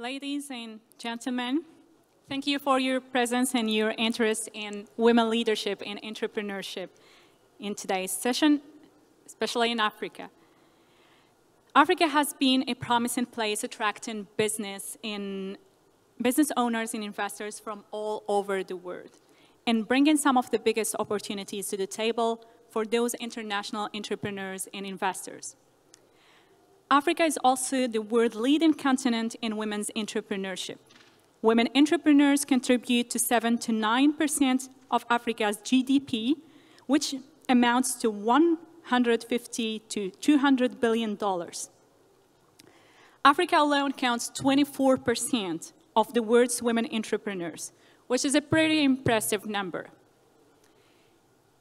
Ladies and gentlemen, thank you for your presence and your interest in women leadership and entrepreneurship in today's session, especially in Africa. Africa has been a promising place attracting business owners and investors from all over the world and bringing some of the biggest opportunities to the table for those international entrepreneurs and investors. Africa is also the world-leading continent in women's entrepreneurship. Women entrepreneurs contribute to 7 to 9% of Africa's GDP, which amounts to $150 to $200 billion. Africa alone counts 24% of the world's women entrepreneurs, which is a pretty impressive number.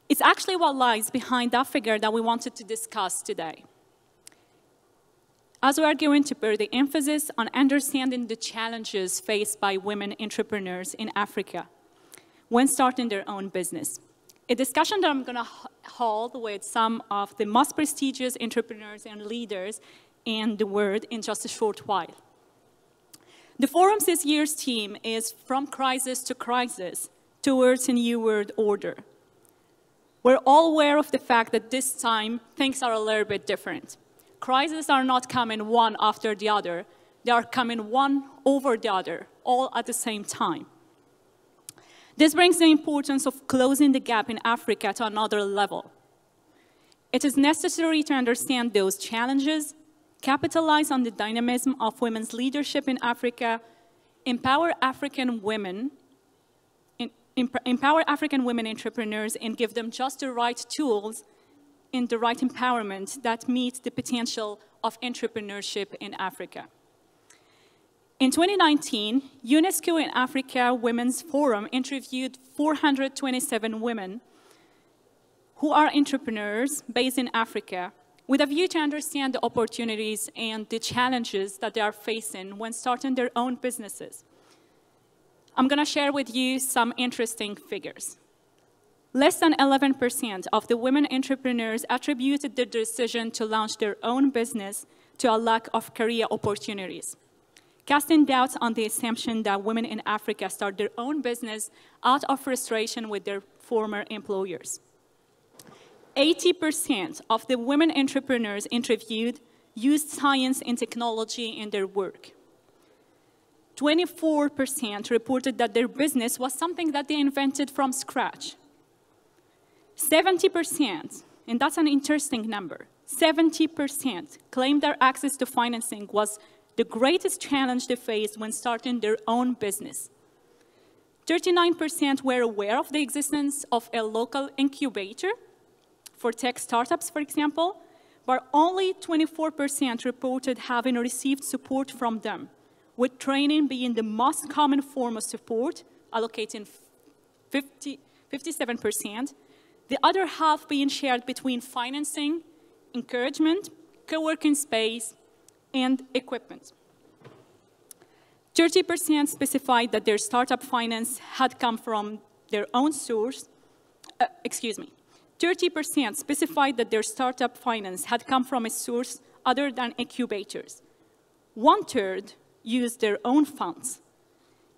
It's actually what lies behind that figure that we wanted to discuss today, as we are going to put the emphasis on understanding the challenges faced by women entrepreneurs in Africa when starting their own business. A discussion that I'm going to hold with some of the most prestigious entrepreneurs and leaders in the world in just a short while. The forum's this year's theme is From Crisis to Crisis, Towards a New World Order. We're all aware of the fact that this time things are a little bit different. Crises are not coming one after the other. They are coming one over the other, all at the same time. This brings the importance of closing the gap in Africa to another level. It is necessary to understand those challenges, capitalize on the dynamism of women's leadership in Africa, empower African women entrepreneurs and give them just the right tools and the right empowerment that meets the potential of entrepreneurship in Africa. In 2019, UNESCO in Africa Women's Forum interviewed 427 women who are entrepreneurs based in Africa with a view to understand the opportunities and the challenges that they are facing when starting their own businesses. I'm going to share with you some interesting figures. Less than 11% of the women entrepreneurs attributed the decision to launch their own business to a lack of career opportunities, casting doubts on the assumption that women in Africa start their own business out of frustration with their former employers. 80% of the women entrepreneurs interviewed used science and technology in their work. 24% reported that their business was something that they invented from scratch. 70%, and that's an interesting number, 70% claimed their access to financing was the greatest challenge they faced when starting their own business. 39% were aware of the existence of a local incubator for tech startups, for example, but only 24% reported having received support from them, with training being the most common form of support, allocating 57%, the other half being shared between financing, encouragement, co-working space, and equipment. 30% specified that their startup finance had come from their own source. 30% specified that their startup finance had come from a source other than incubators. 1/3 used their own funds,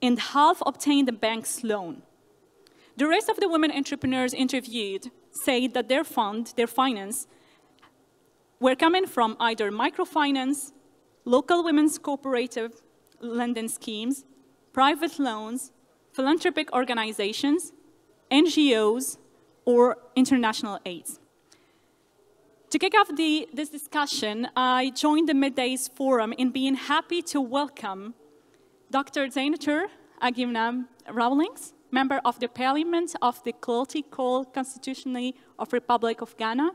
and half obtained a bank's loan. The rest of the women entrepreneurs interviewed said that their finance, were coming from either microfinance, local women's cooperative lending schemes, private loans, philanthropic organizations, NGOs, or international aids. To kick off this discussion, I joined the MEDays forum in being happy to welcome Dr. Zainatur Agimna Rawlings, member of the Parliament of the Call Constitutionally of Republic of Ghana.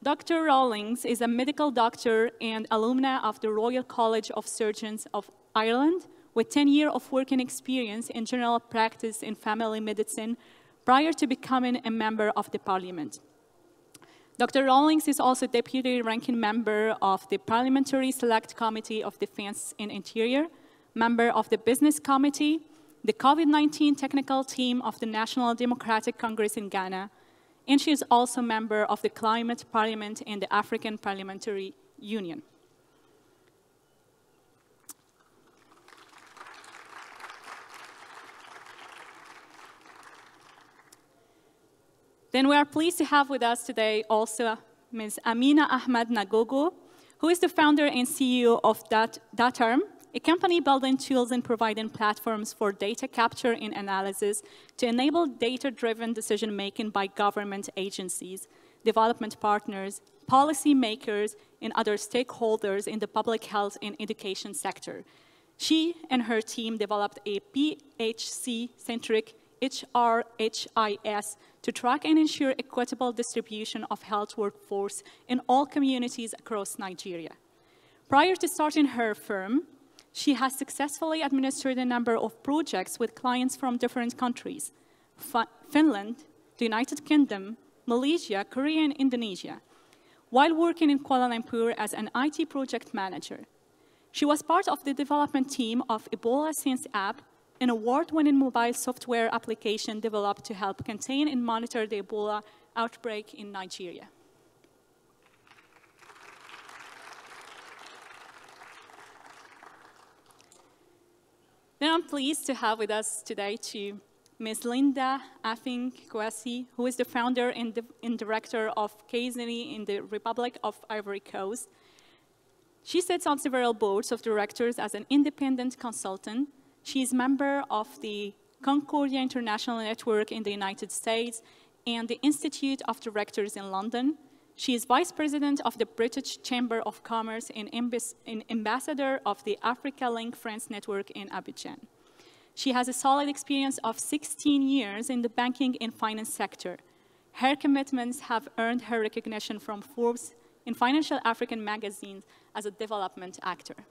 Dr. Rawlings is a medical doctor and alumna of the Royal College of Surgeons of Ireland, with 10 years of working experience in general practice in family medicine prior to becoming a member of the Parliament. Dr. Rawlings is also deputy ranking member of the Parliamentary Select Committee of Defense and Interior, member of the Business Committee, the COVID-19 technical team of the National Democratic Congress in Ghana, and she is also a member of the Climate Parliament and the African Parliamentary Union. Then we are pleased to have with us today also Ms. Amina Ahmed Nagogo, who is the founder and CEO of Datarm, a company building tools and providing platforms for data capture and analysis to enable data-driven decision-making by government agencies, development partners, policymakers, and other stakeholders in the public health and education sector. She and her team developed a PHC-centric HRHIS to track and ensure equitable distribution of health workforce in all communities across Nigeria. Prior to starting her firm, she has successfully administered a number of projects with clients from different countries: Finland, the United Kingdom, Malaysia, Korea, and Indonesia, while working in Kuala Lumpur as an IT project manager. She was part of the development team of Ebola Sense app, an award-winning mobile software application developed to help contain and monitor the Ebola outbreak in Nigeria. Then I'm pleased to have with us today Ms. Linda Afing-Kwesi, who is the founder and director of Kayseri in the Republic of Ivory Coast. She sits on several boards of directors as an independent consultant. She is a member of the Concordia International Network in the United States and the Institute of Directors in London. She is vice president of the British Chamber of Commerce and ambassador of the Africa Link France Network in Abidjan. She has a solid experience of 16 years in the banking and finance sector. Her commitments have earned her recognition from Forbes and Financial African magazines as a development actor.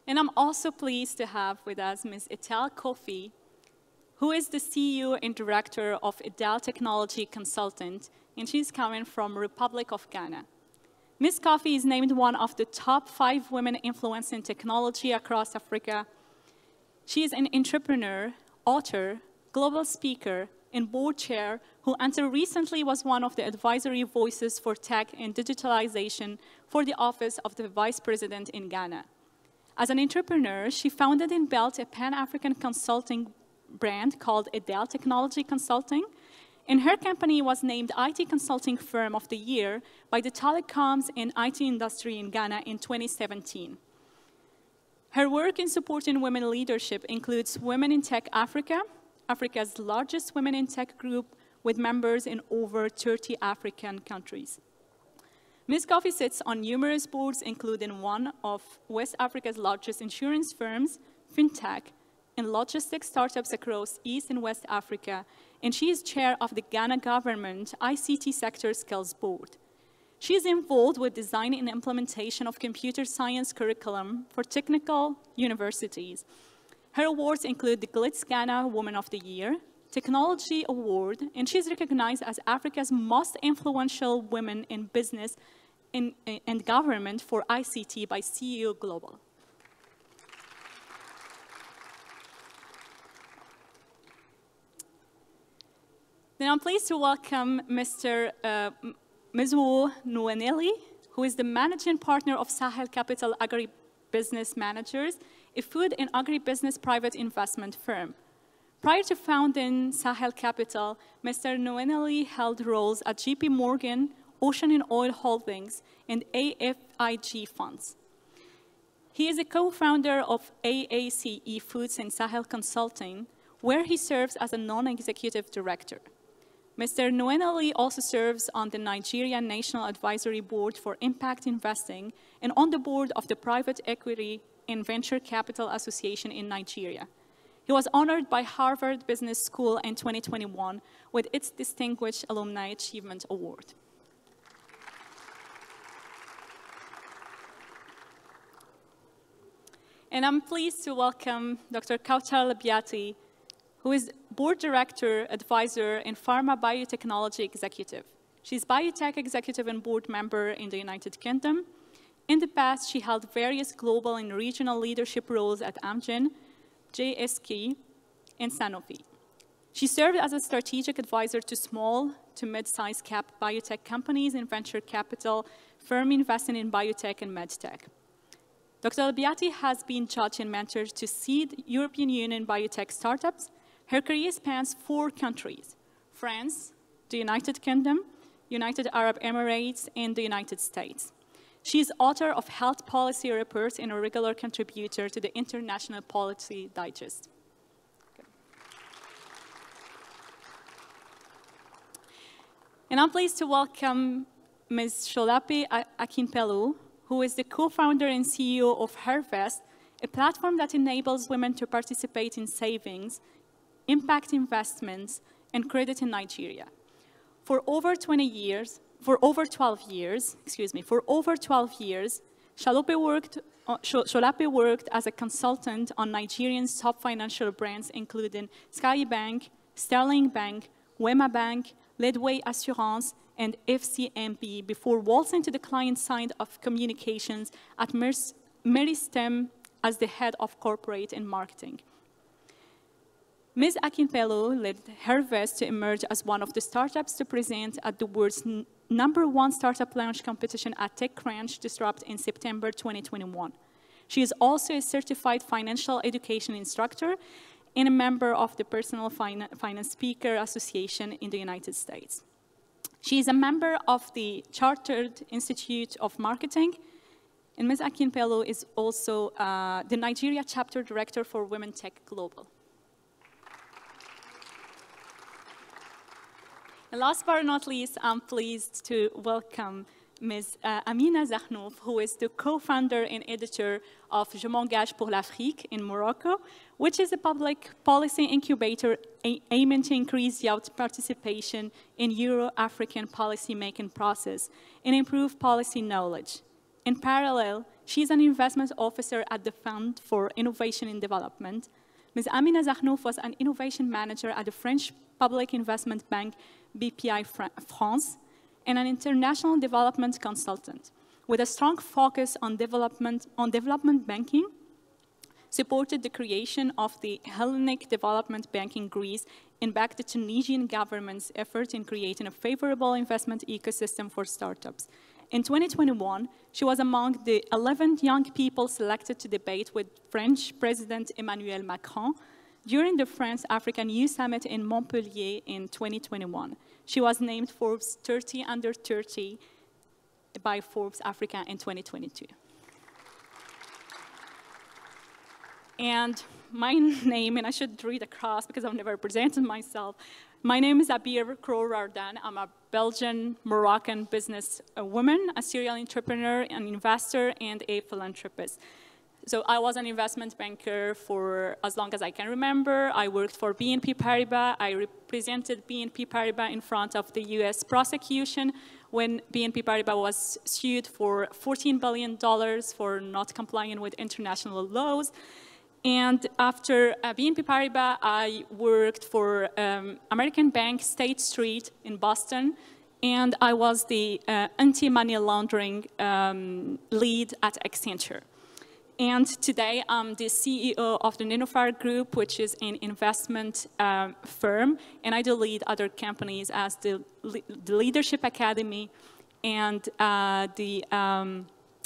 And I'm also pleased to have with us Ms. Etel Kofi, who is the CEO and director of Edel Technology Consultant, and she's coming from Republic of Ghana. Ms. Kofi is named one of the top 5 women influencing technology across Africa. She is an entrepreneur, author, global speaker, and board chair who until recently was one of the advisory voices for tech and digitalization for the Office of the Vice President in Ghana. As an entrepreneur, she founded and built a Pan-African consulting brand called Edel Technology Consulting, and her company was named IT Consulting Firm of the Year by the telecoms and IT industry in Ghana in 2017. Her work in supporting women leadership includes Women in Tech Africa, Africa's largest women in tech group with members in over 30 African countries. Ms. Kofi sits on numerous boards, including one of West Africa's largest insurance firms, fintech, and logistics startups across East and West Africa, and she is chair of the Ghana Government ICT Sector Skills Board. She is involved with design and implementation of computer science curriculum for technical universities. Her awards include the Glitz Ghana Woman of the Year, Technology Award, and she is recognized as Africa's most influential women in business and government for ICT by CEO Global. Then I'm pleased to welcome Mr. Mizwo Nweneli, who is the managing partner of Sahel Capital Agribusiness Managers, a food and agribusiness private investment firm. Prior to founding Sahel Capital, Mr. Nweneli held roles at JP Morgan, Ocean and Oil Holdings, and AFIG funds. He is a co-founder of AACE Foods and Sahel Consulting, where he serves as a non-executive director. Mr. Nweneli also serves on the Nigerian National Advisory Board for Impact Investing and on the board of the Private Equity and Venture Capital Association in Nigeria. He was honored by Harvard Business School in 2021 with its Distinguished Alumni Achievement Award. And I'm pleased to welcome Dr. Kautal Biati, who is Board Director, Advisor, and Pharma Biotechnology Executive. She's Biotech Executive and Board Member in the United Kingdom. In the past, she held various global and regional leadership roles at Amgen, JSK, and Sanofi. She served as a strategic advisor to small to mid-sized cap biotech companies and venture capital firm investing in biotech and medtech. Dr. Albiati has been judge and mentor to seed European Union biotech startups. Her career spans 4 countries: France, the United Kingdom, United Arab Emirates, and the United States. She is author of health policy reports and a regular contributor to the International Policy Digest. And I'm pleased to welcome Ms. Sholape Akinpelu, who is the co-founder and CEO of Harvest, a platform that enables women to participate in savings, impact investments, and credit in Nigeria. For over 12 years, Sholape worked as a consultant on Nigerian top financial brands, including Sky Bank, Sterling Bank, Wema Bank, Leadway Assurance, and FCMB before waltzing to the client side of communications at Majesté as the head of corporate and marketing. Ms. Akinpelu led Harvest to emerge as one of the startups to present at the world's #1 startup launch competition at TechCrunch Disrupt in September 2021. She is also a certified financial education instructor and a member of the Personal Finance Speaker Association in the United States. She is a member of the Chartered Institute of Marketing, and Ms. Akinpelu is also the Nigeria Chapter Director for Women Tech Global. And last but not least, I'm pleased to welcome Ms. Amina Zahnouf, who is the co-founder and editor of Je m'engage pour l'Afrique in Morocco, which is a public policy incubator aiming to increase youth participation in Euro-African policy-making process and improve policy knowledge. In parallel, she's an investment officer at the Fund for Innovation and Development. Ms. Amina Zahnouf was an innovation manager at the French public investment bank BPI France, and an international development consultant with a strong focus on development banking, supported the creation of the Hellenic Development Bank in Greece and backed the Tunisian government's effort in creating a favorable investment ecosystem for startups. In 2021, she was among the 11 young people selected to debate with French President Emmanuel Macron during the France-African Youth Summit in Montpellier in 2021. She was named Forbes 30 Under 30 by Forbes Africa in 2022. And my name, and I should read across because I've never presented myself. My name is Abir Kroor-Ardan. I'm a Belgian-Moroccan business woman, a serial entrepreneur, an investor, and a philanthropist. So I was an investment banker for as long as I can remember. I worked for BNP Paribas. I represented BNP Paribas in front of the US prosecution when BNP Paribas was sued for $14 billion for not complying with international laws. And after BNP Paribas, I worked for American Bank State Street in Boston, and I was the anti-money laundering lead at Accenture. And today, I'm the CEO of the Nenofar Group, which is an investment firm, and I do lead other companies as the Leadership Academy and the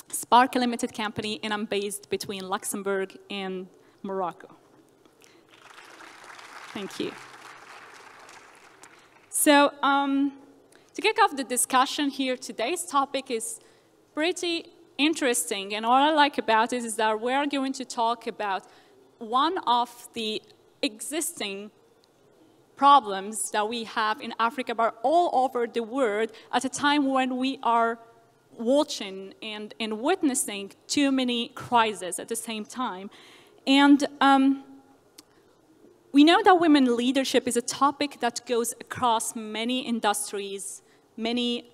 Spark Limited Company, and I'm based between Luxembourg and Morocco. Thank you. So to kick off the discussion here, today's topic is pretty interesting, and what I like about it is that we're going to talk about one of the existing problems that we have in Africa, but all over the world at a time when we are watching and witnessing too many crises at the same time. And we know that women leadership is a topic that goes across many industries, many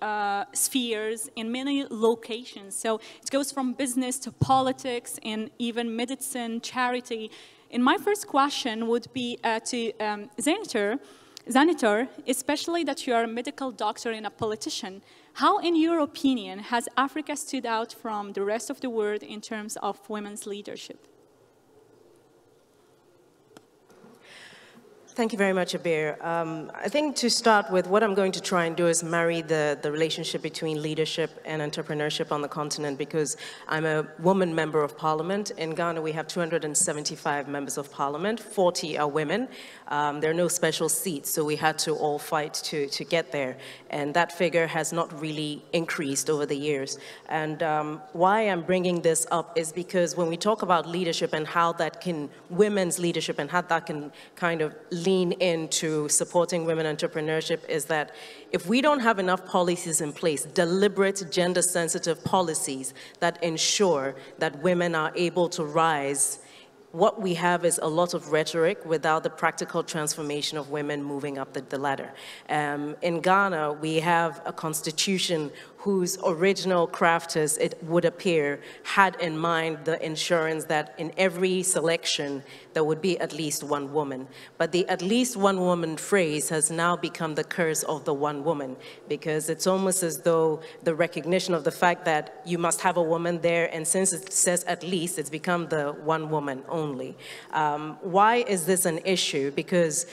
spheres, in many locations. So it goes from business to politics and even medicine, charity. And my first question would be to Zanitor, especially that you are a medical doctor and a politician. How, in your opinion, has Africa stood out from the rest of the world in terms of women's leadership? Thank you very much, Abir. I think to start with, what I'm going to try and do is marry the relationship between leadership and entrepreneurship on the continent, because I'm a woman member of parliament. In Ghana, we have 275 members of parliament, 40 are women. There are no special seats, so we had to all fight to get there. And that figure has not really increased over the years. And why I'm bringing this up is because when we talk about leadership and how that can, women's leadership and how that can kind of lean into supporting women entrepreneurship, is that if we don't have enough policies in place, deliberate gender-sensitive policies that ensure that women are able to rise, what we have is a lot of rhetoric without the practical transformation of women moving up the ladder. In Ghana, we have a constitution whose original crafters, it would appear, had in mind the insurance that in every selection there would be at least one woman. But the at least one woman phrase has now become the curse of the one woman, because it's almost as though the recognition of the fact that you must have a woman there, and since it says at least, it's become the one woman only. Why is this an issue? Because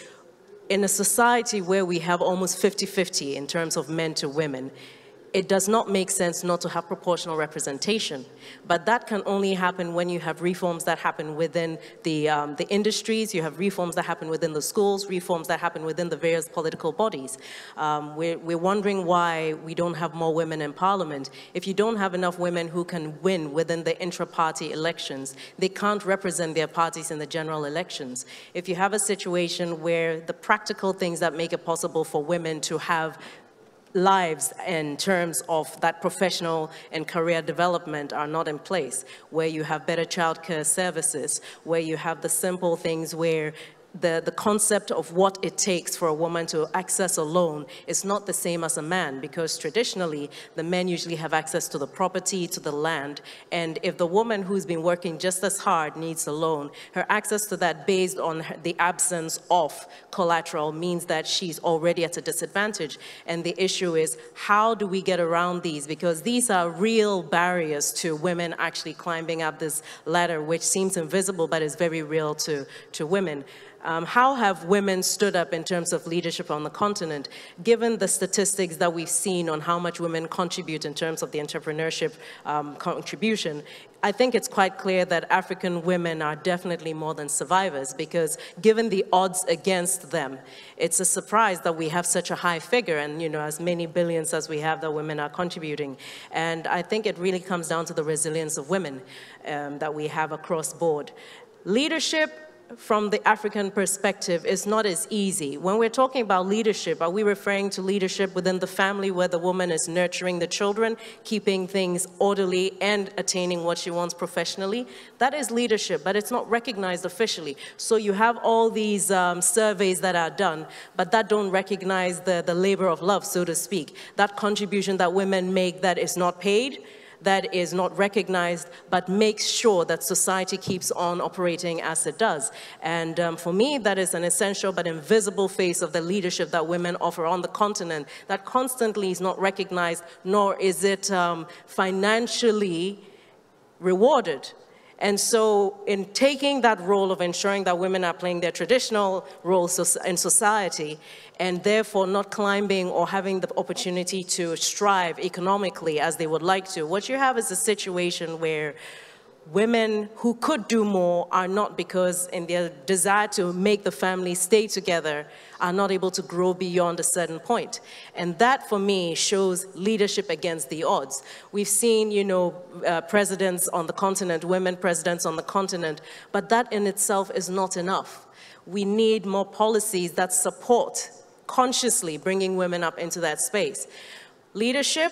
in a society where we have almost 50-50 in terms of men to women, it does not make sense not to have proportional representation. But that can only happen when you have reforms that happen within the industries, you have reforms that happen within the schools, reforms that happen within the various political bodies. We're wondering why we don't have more women in parliament. If you don't have enough women who can win within the intra-party elections, they can't represent their parties in the general elections. If you have a situation where the practical things that make it possible for women to have lives in terms of that professional and career development are not in place, where you have better childcare services, where you have the simple things where the concept of what it takes for a woman to access a loan is not the same as a man, because traditionally the men usually have access to the property, to the land, and if the woman who's been working just as hard needs a loan, her access to that based on the absence of collateral means that she's already at a disadvantage. And the issue is, how do we get around these? Because these are real barriers to women actually climbing up this ladder, which seems invisible but is very real to women. How have women stood up in terms of leadership on the continent? Given the statistics that we've seen on how much women contribute in terms of the entrepreneurship contribution, I think it's quite clear that African women are definitely more than survivors, because given the odds against them, it's a surprise that we have such a high figure, and as many billions as we have that women are contributing. And I think it really comes down to the resilience of women that we have across board. Leadership from the African perspective is not as easy. When we're talking about leadership, are we referring to leadership within the family where the woman is nurturing the children, keeping things orderly and attaining what she wants professionally? That is leadership, but it's not recognized officially. So you have all these surveys that are done, but that don't recognize the labor of love, so to speak. That contribution that women make that is not paid, that is not recognized, but makes sure that society keeps on operating as it does. And for me, that is an essential but invisible face of the leadership that women offer on the continent that constantly is not recognized, nor is it financially rewarded. And so in taking that role of ensuring that women are playing their traditional roles in society, and therefore not climbing or having the opportunity to strive economically as they would like to, what you have is a situation where women who could do more are not, because in their desire to make the family stay together, are not able to grow beyond a certain point. And that, for me, shows leadership against the odds. We've seen, presidents on the continent, women presidents on the continent, but that in itself is not enough. We need more policies that support consciously bringing women up into that space. Leadership,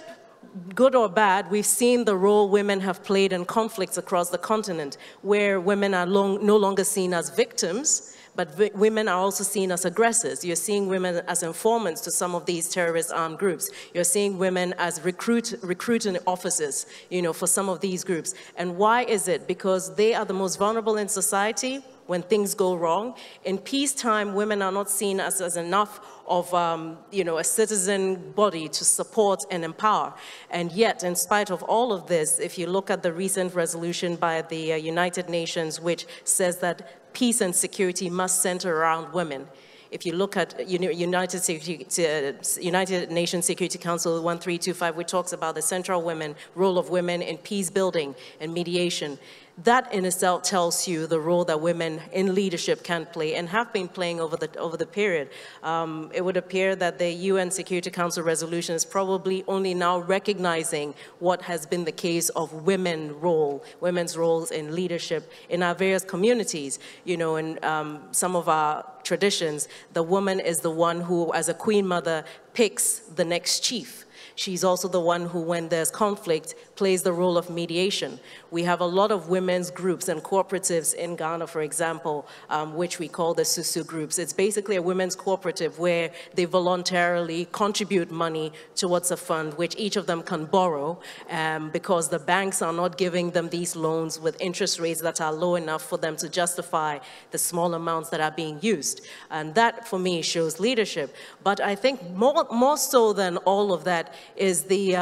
good or bad, we've seen the role women have played in conflicts across the continent, where women are no longer seen as victims, but women are also seen as aggressors. You're seeing women as informants to some of these terrorist armed groups. You're seeing women as recruiting officers, for some of these groups. And why is it? Because they are the most vulnerable in society when things go wrong. In peacetime, women are not seen as enough of a citizen body to support and empower. And yet, in spite of all of this, if you look at the recent resolution by the United Nations, which says that peace and security must center around women, If you look at United Nations Security Council 1325, which talks about the central role of women in peace building and mediation, that in itself tells you the role that women in leadership can play and have been playing over the period. It would appear that the UN Security Council resolution is probably only now recognizing what has been the case of women's roles in leadership in our various communities. You know, in some of our traditions, the woman is the one who, as a queen mother, picks the next chief. She's also the one who, when there's conflict, plays the role of mediation. We have a lot of women's groups and cooperatives in Ghana, for example, which we call the sous groups. It's basically a women's cooperative where they voluntarily contribute money towards a fund, which each of them can borrow because the banks are not giving them these loans with interest rates that are low enough for them to justify the small amounts that are being used. And that, for me, shows leadership. But I think more so than all of that is the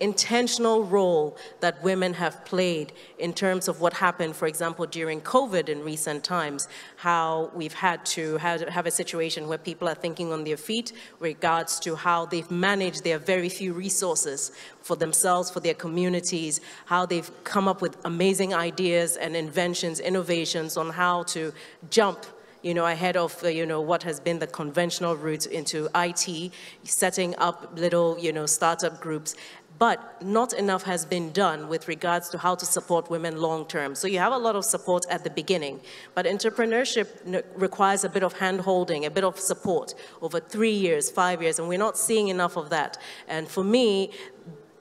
intentional role that women have played in terms of what happened, for example, during COVID in recent times, how we've had to have a situation where people are thinking on their feet regards to how they've managed their very few resources for themselves, for their communities, how they've come up with amazing ideas and inventions, innovations on how to jump ahead of, what has been the conventional route into IT, setting up little, startup groups. But not enough has been done with regards to how to support women long term. So you have a lot of support at the beginning, but entrepreneurship requires a bit of hand-holding, a bit of support over 3 years, 5 years, and we're not seeing enough of that. And for me,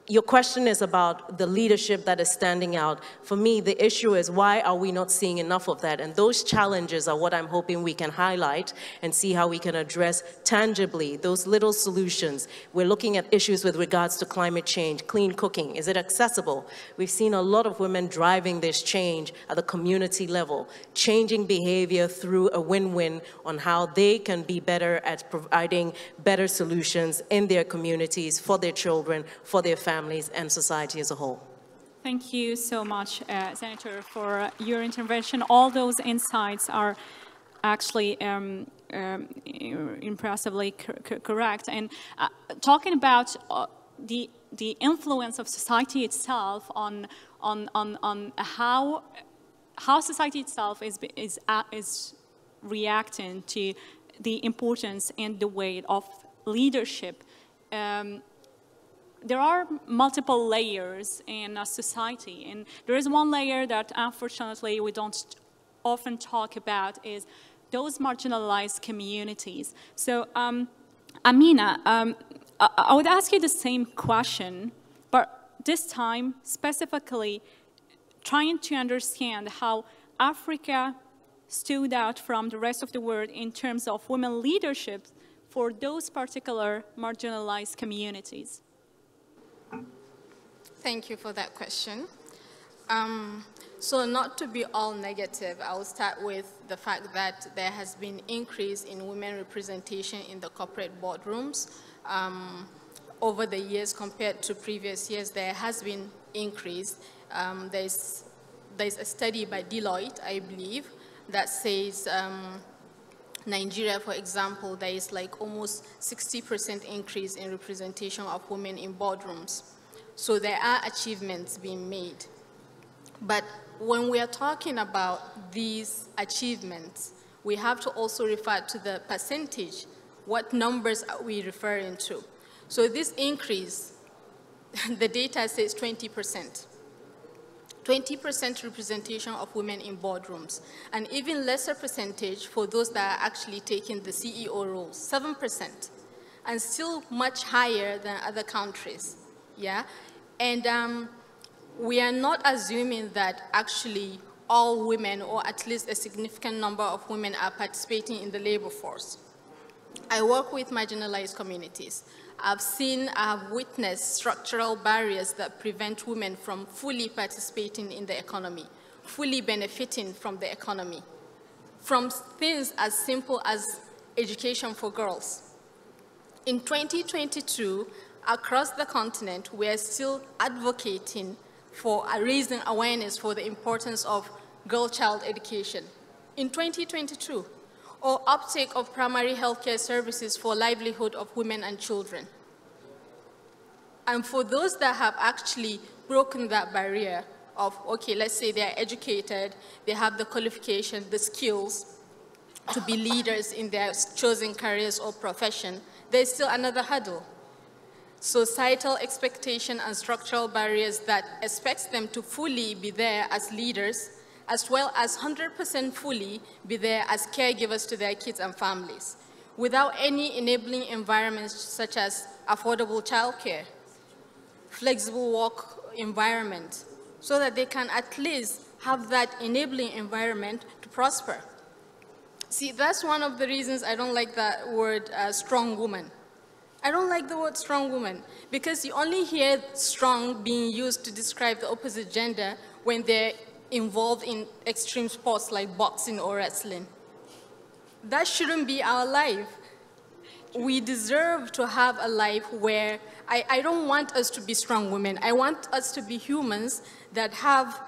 your question is about the leadership that is standing out. For me, the issue is why are we not seeing enough of that? And those challenges are what I'm hoping we can highlight and see how we can address tangibly those little solutions. We're looking at issues with regards to climate change, clean cooking. Is it accessible? We've seen a lot of women driving this change at the community level, changing behavior through a win-win on how they can be better at providing better solutions in their communities, for their children, for their families, and society as a whole. Thank you so much, Senator, for your intervention. All those insights are actually impressively correct. And talking about the influence of society itself on how society itself is reacting to the importance and the weight of leadership. There are multiple layers in a society, and there is one layer that unfortunately we don't often talk about, is those marginalized communities. So Amina, I would ask you the same question, but this time specifically trying to understand how Africa stood out from the rest of the world in terms of women leadership for those particular marginalized communities. Thank you for that question. So not to be all negative, I will start with the fact that there has been increase in women representation in the corporate boardrooms. Over the years compared to previous years, there has been increase. There's a study by Deloitte, I believe, that says Nigeria, for example, there is like almost 60% increase in representation of women in boardrooms. So there are achievements being made. But when we are talking about these achievements, we have to also refer to the percentage. What numbers are we referring to? So this increase, the data says 20%. 20% representation of women in boardrooms, and even lesser percentage for those that are actually taking the CEO roles, 7%, and still much higher than other countries. Yeah, and we are not assuming that actually all women, or at least a significant number of women, are participating in the labor force. I work with marginalized communities. I've witnessed structural barriers that prevent women from fully participating in the economy, fully benefiting from the economy, from things as simple as education for girls. In 2022, across the continent, we are still advocating for raising awareness for the importance of girl-child education. In 2022, or uptake of primary healthcare services for livelihood of women and children. And for those that have actually broken that barrier of, okay, let's say they're educated, they have the qualification, the skills to be leaders in their chosen careers or profession, there's still another hurdle. Societal expectation and structural barriers that expects them to fully be there as leaders, as well as 100% fully be there as caregivers to their kids and families, without any enabling environments such as affordable childcare, flexible work environment, so that they can at least have that enabling environment to prosper. See, that's one of the reasons I don't like that word strong woman. I don't like the word strong woman because you only hear strong being used to describe the opposite gender when they're involved in extreme sports like boxing or wrestling. That shouldn't be our life. We deserve to have a life where I don't want us to be strong women. I want us to be humans that have,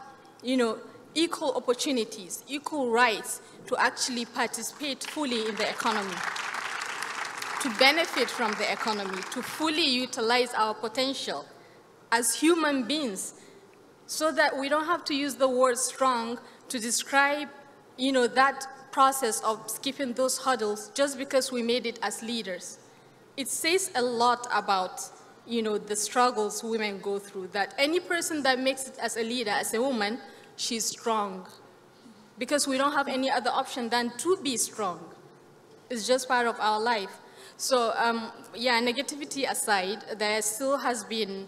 equal opportunities, equal rights to actually participate fully in the economy, to benefit from the economy, to fully utilize our potential as human beings, so that we don't have to use the word strong to describe, that process of skipping those hurdles just because we made it as leaders. It says a lot about, the struggles women go through, that any person that makes it as a leader, as a woman, she's strong. Because we don't have any other option than to be strong. It's just part of our life. So, negativity aside, there still has been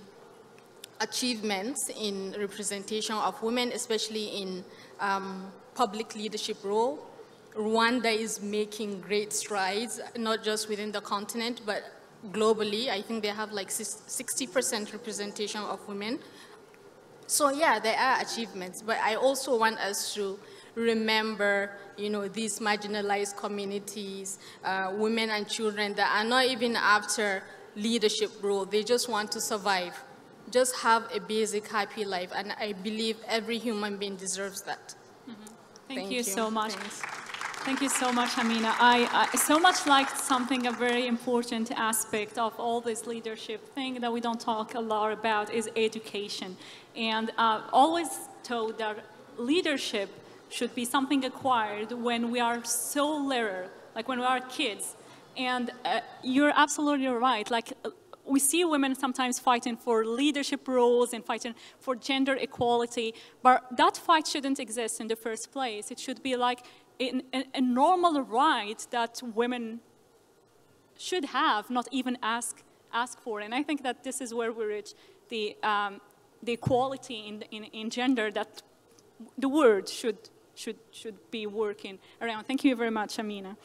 achievements in representation of women, especially in public leadership role. Rwanda is making great strides, not just within the continent, but globally. I think they have like 60% representation of women. So yeah, there are achievements, but I also want us to remember, these marginalized communities, women and children that are not even after leadership role. They just want to survive, just have a basic happy life. And I believe every human being deserves that. Mm-hmm. Thank you so much. Thanks. Thank you so much, Amina. I so much liked something, a very important aspect of all this leadership thing that we don't talk a lot about is education. And always told that leadership should be something acquired when we are so little, like when we are kids. And you're absolutely right. Like, we see women sometimes fighting for leadership roles and fighting for gender equality, but that fight shouldn't exist in the first place. It should be like a normal right that women should have, not even ask for. And I think that this is where we reach the equality in gender that the word should be working around. Thank you very much, Amina.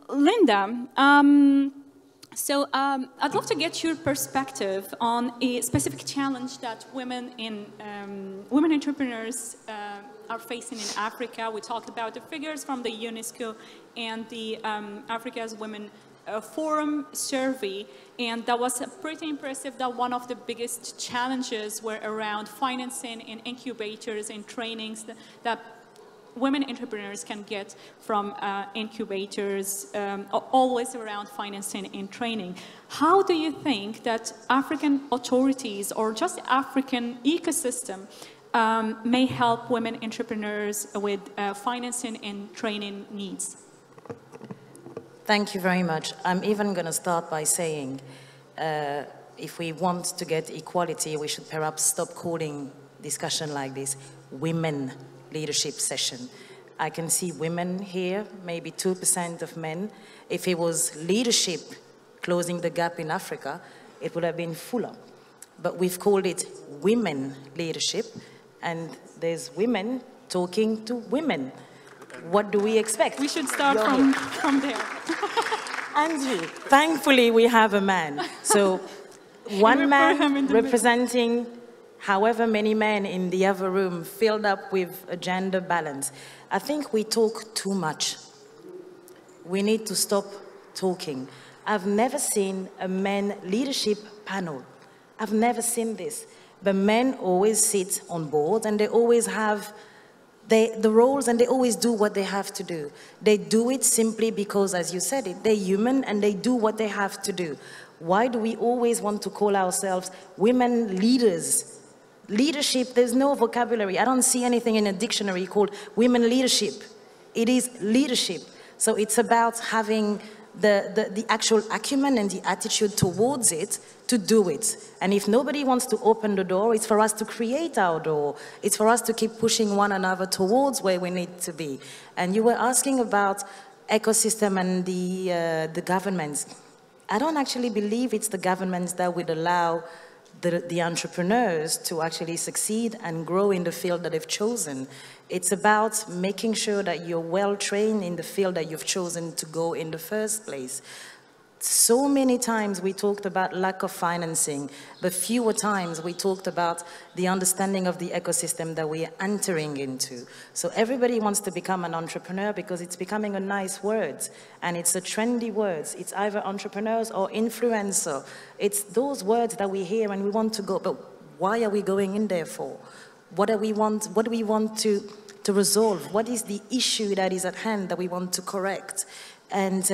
Linda, so I'd love to get your perspective on a specific challenge that women entrepreneurs are facing in Africa. We talked about the figures from the UNESCO and the Africa's Women Forum survey, and that was pretty impressive that one of the biggest challenges were around financing and incubators and trainings that women entrepreneurs can get from incubators, always around financing and training. How do you think that African authorities or just African ecosystem may help women entrepreneurs with financing and training needs? Thank you very much. I'm even going to start by saying, if we want to get equality, we should perhaps stop calling discussion like this women leadership session. I can see women here, maybe 2% of men. If it was leadership closing the gap in Africa, it would have been fuller. But we've called it women leadership, and there's women talking to women. What do we expect? We should start from there. Andrew, thankfully we have a man. So one man representing however many men in the other room, filled up with a gender balance. I think we talk too much. We need to stop talking. I've never seen a men leadership panel. I've never seen this. The men always sit on board and they always have the roles, and they always do what they have to do. They do it simply because, as you said it, they're human and they do what they have to do. Why do we always want to call ourselves women leaders? Leadership, there's no vocabulary. I don't see anything in a dictionary called women leadership. It is leadership. So it's about having the actual acumen and the attitude towards it to do it. And if nobody wants to open the door, it's for us to create our door. It's for us to keep pushing one another towards where we need to be. And you were asking about ecosystem and the governments. I don't actually believe it's the governments that would allow the entrepreneurs to actually succeed and grow in the field that they've chosen. It's about making sure that you're well trained in the field that you've chosen to go in the first place. So many times we talked about lack of financing, but fewer times we talked about the understanding of the ecosystem that we are entering into. So everybody wants to become an entrepreneur because it's becoming a nice word, and it's a trendy word. It's either entrepreneurs or influencer. It's those words that we hear and we want to go, but why are we going in there for? What do we want to resolve? What is the issue that is at hand that we want to correct? And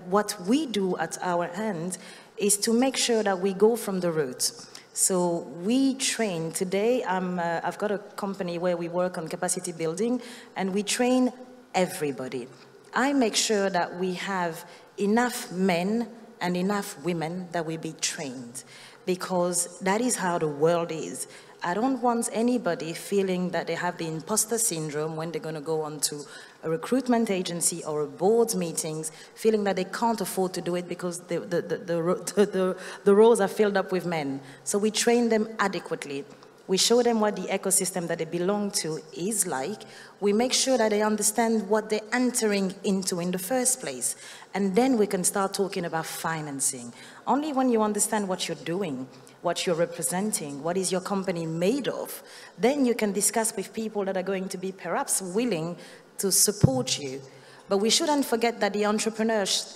what we do at our end is to make sure that we go from the roots. So we train. Today, I've got a company where we work on capacity building, and we train everybody. I make sure that we have enough men and enough women that will be trained, because that is how the world is. I don't want anybody feeling that they have the imposter syndrome when they're going to go on to a recruitment agency or a board meetings, feeling that they can't afford to do it because the roles are filled up with men. So we train them adequately. We show them what the ecosystem that they belong to is like. We make sure that they understand what they're entering into in the first place. And then we can start talking about financing. Only when you understand what you're doing, what you're representing, what is your company made of, then you can discuss with people that are going to be perhaps willing to support you. But we shouldn't forget that the entrepreneurs,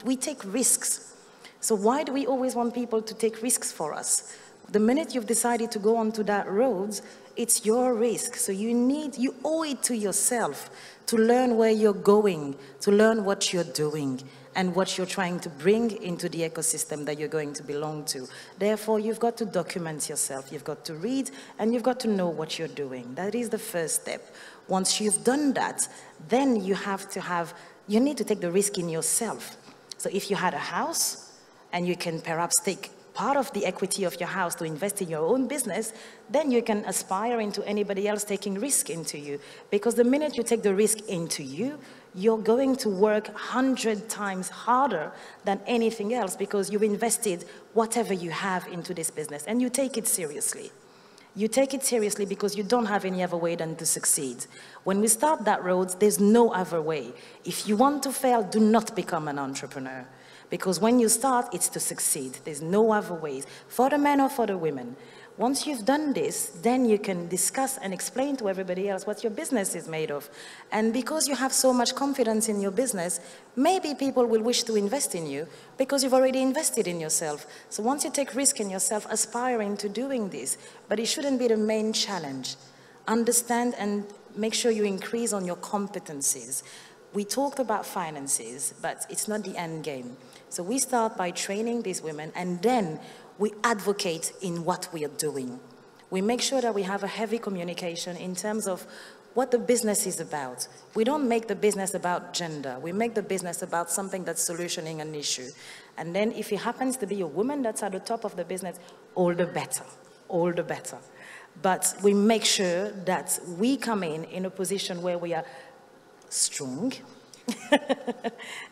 we take risks. So why do we always want people to take risks for us? The minute you've decided to go onto that road, it's your risk. So you owe it to yourself to learn where you're going, to learn what you're doing, and what you're trying to bring into the ecosystem that you're going to belong to. Therefore, you've got to document yourself. You've got to read, and you've got to know what you're doing. That is the first step. Once you've done that, then you need to take the risk in yourself. So if you had a house, and you can perhaps take part of the equity of your house to invest in your own business, then you can aspire into anybody else taking risk into you. Because the minute you take the risk into you, you're going to work 100 times harder than anything else because you've invested whatever you have into this business, and you take it seriously. You take it seriously because you don't have any other way than to succeed. When we start that road, there's no other way. If you want to fail, do not become an entrepreneur. Because when you start, it's to succeed. There's no other ways, for the men or for the women. Once you've done this, then you can discuss and explain to everybody else what your business is made of. And because you have so much confidence in your business, maybe people will wish to invest in you because you've already invested in yourself. So once you take risk in yourself, aspiring to doing this, but it shouldn't be the main challenge. Understand and make sure you increase on your competencies. We talked about finances, but it's not the end game. So we start by training these women, and then we advocate in what we are doing. We make sure that we have a heavy communication in terms of what the business is about. We don't make the business about gender. We make the business about something that's solutioning an issue. And then if it happens to be a woman that's at the top of the business, all the better, all the better. But we make sure that we come in a position where we are strong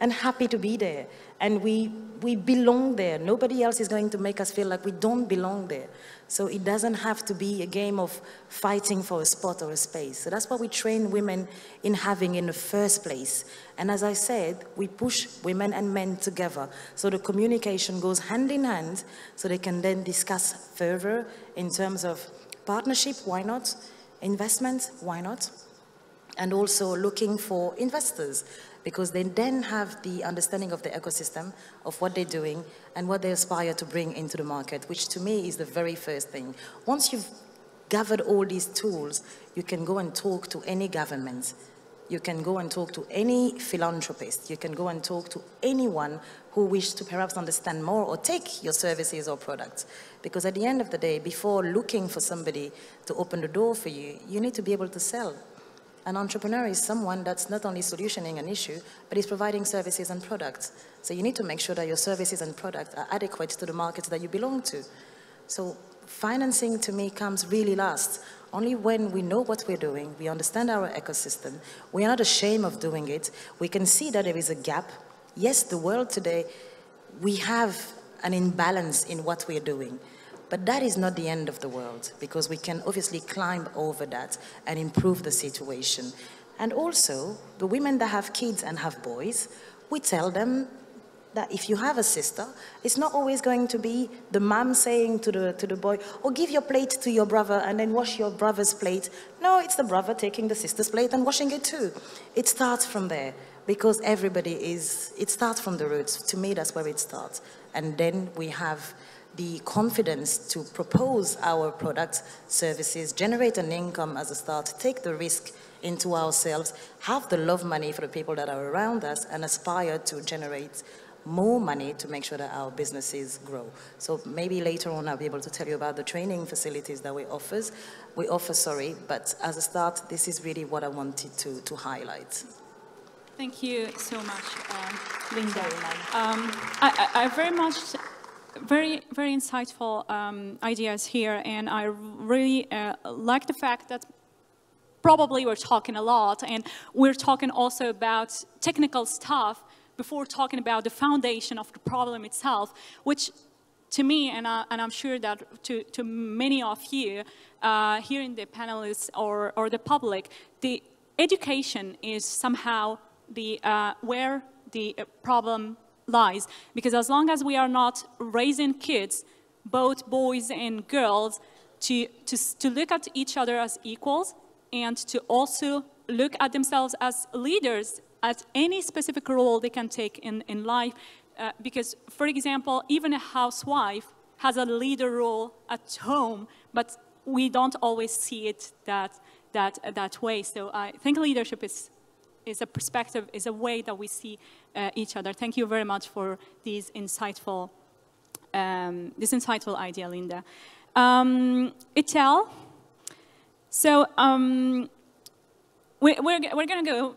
and happy to be there. And we belong there. Nobody else is going to make us feel like we don't belong there. So it doesn't have to be a game of fighting for a spot or a space. So that's what we train women in having in the first place. And as I said, we push women and men together. So the communication goes hand in hand, so they can then discuss further in terms of partnership, why not? Investment, why not? And also looking for investors, because they then have the understanding of the ecosystem, of what they're doing, and what they aspire to bring into the market, which to me is the very first thing. Once you've gathered all these tools, you can go and talk to any government. You can go and talk to any philanthropist. You can go and talk to anyone who wishes to perhaps understand more or take your services or products. Because at the end of the day, before looking for somebody to open the door for you, you need to be able to sell. An entrepreneur is someone that's not only solutioning an issue, but is providing services and products. So you need to make sure that your services and products are adequate to the markets that you belong to. So financing to me comes really last. Only when we know what we're doing, we understand our ecosystem, we are not ashamed of doing it, we can see that there is a gap. Yes, the world today, we have an imbalance in what we're doing. But that is not the end of the world, because we can obviously climb over that and improve the situation. And also, the women that have kids and have boys, we tell them that if you have a sister, it's not always going to be the mom saying to the boy, oh, give your plate to your brother and then wash your brother's plate. No, it's the brother taking the sister's plate and washing it too. It starts from there, because it starts from the roots. To me, that's where it starts. And then we have the confidence to propose our products, services, generate an income as a start, take the risk into ourselves, have the love money for the people that are around us, and aspire to generate more money to make sure that our businesses grow. So maybe later on I'll be able to tell you about the training facilities that we offer, but as a start, this is really what I wanted to highlight. Thank you so much, Linda. I very much, very insightful ideas here, and I really like the fact that probably we're talking a lot, and we're talking also about technical stuff before talking about the foundation of the problem itself, which to me, and I'm sure that to many of you here in the panelists or the public, the education is somehow the where the problem lies. Because as long as we are not raising kids, both boys and girls, to look at each other as equals and to also look at themselves as leaders at any specific role they can take in life. Because, for example, even a housewife has a leader role at home, but we don't always see it that way. So I think leadership is a perspective, is a way that we see each other. Thank you very much for this insightful idea, Linda. Elle. So we're going to go.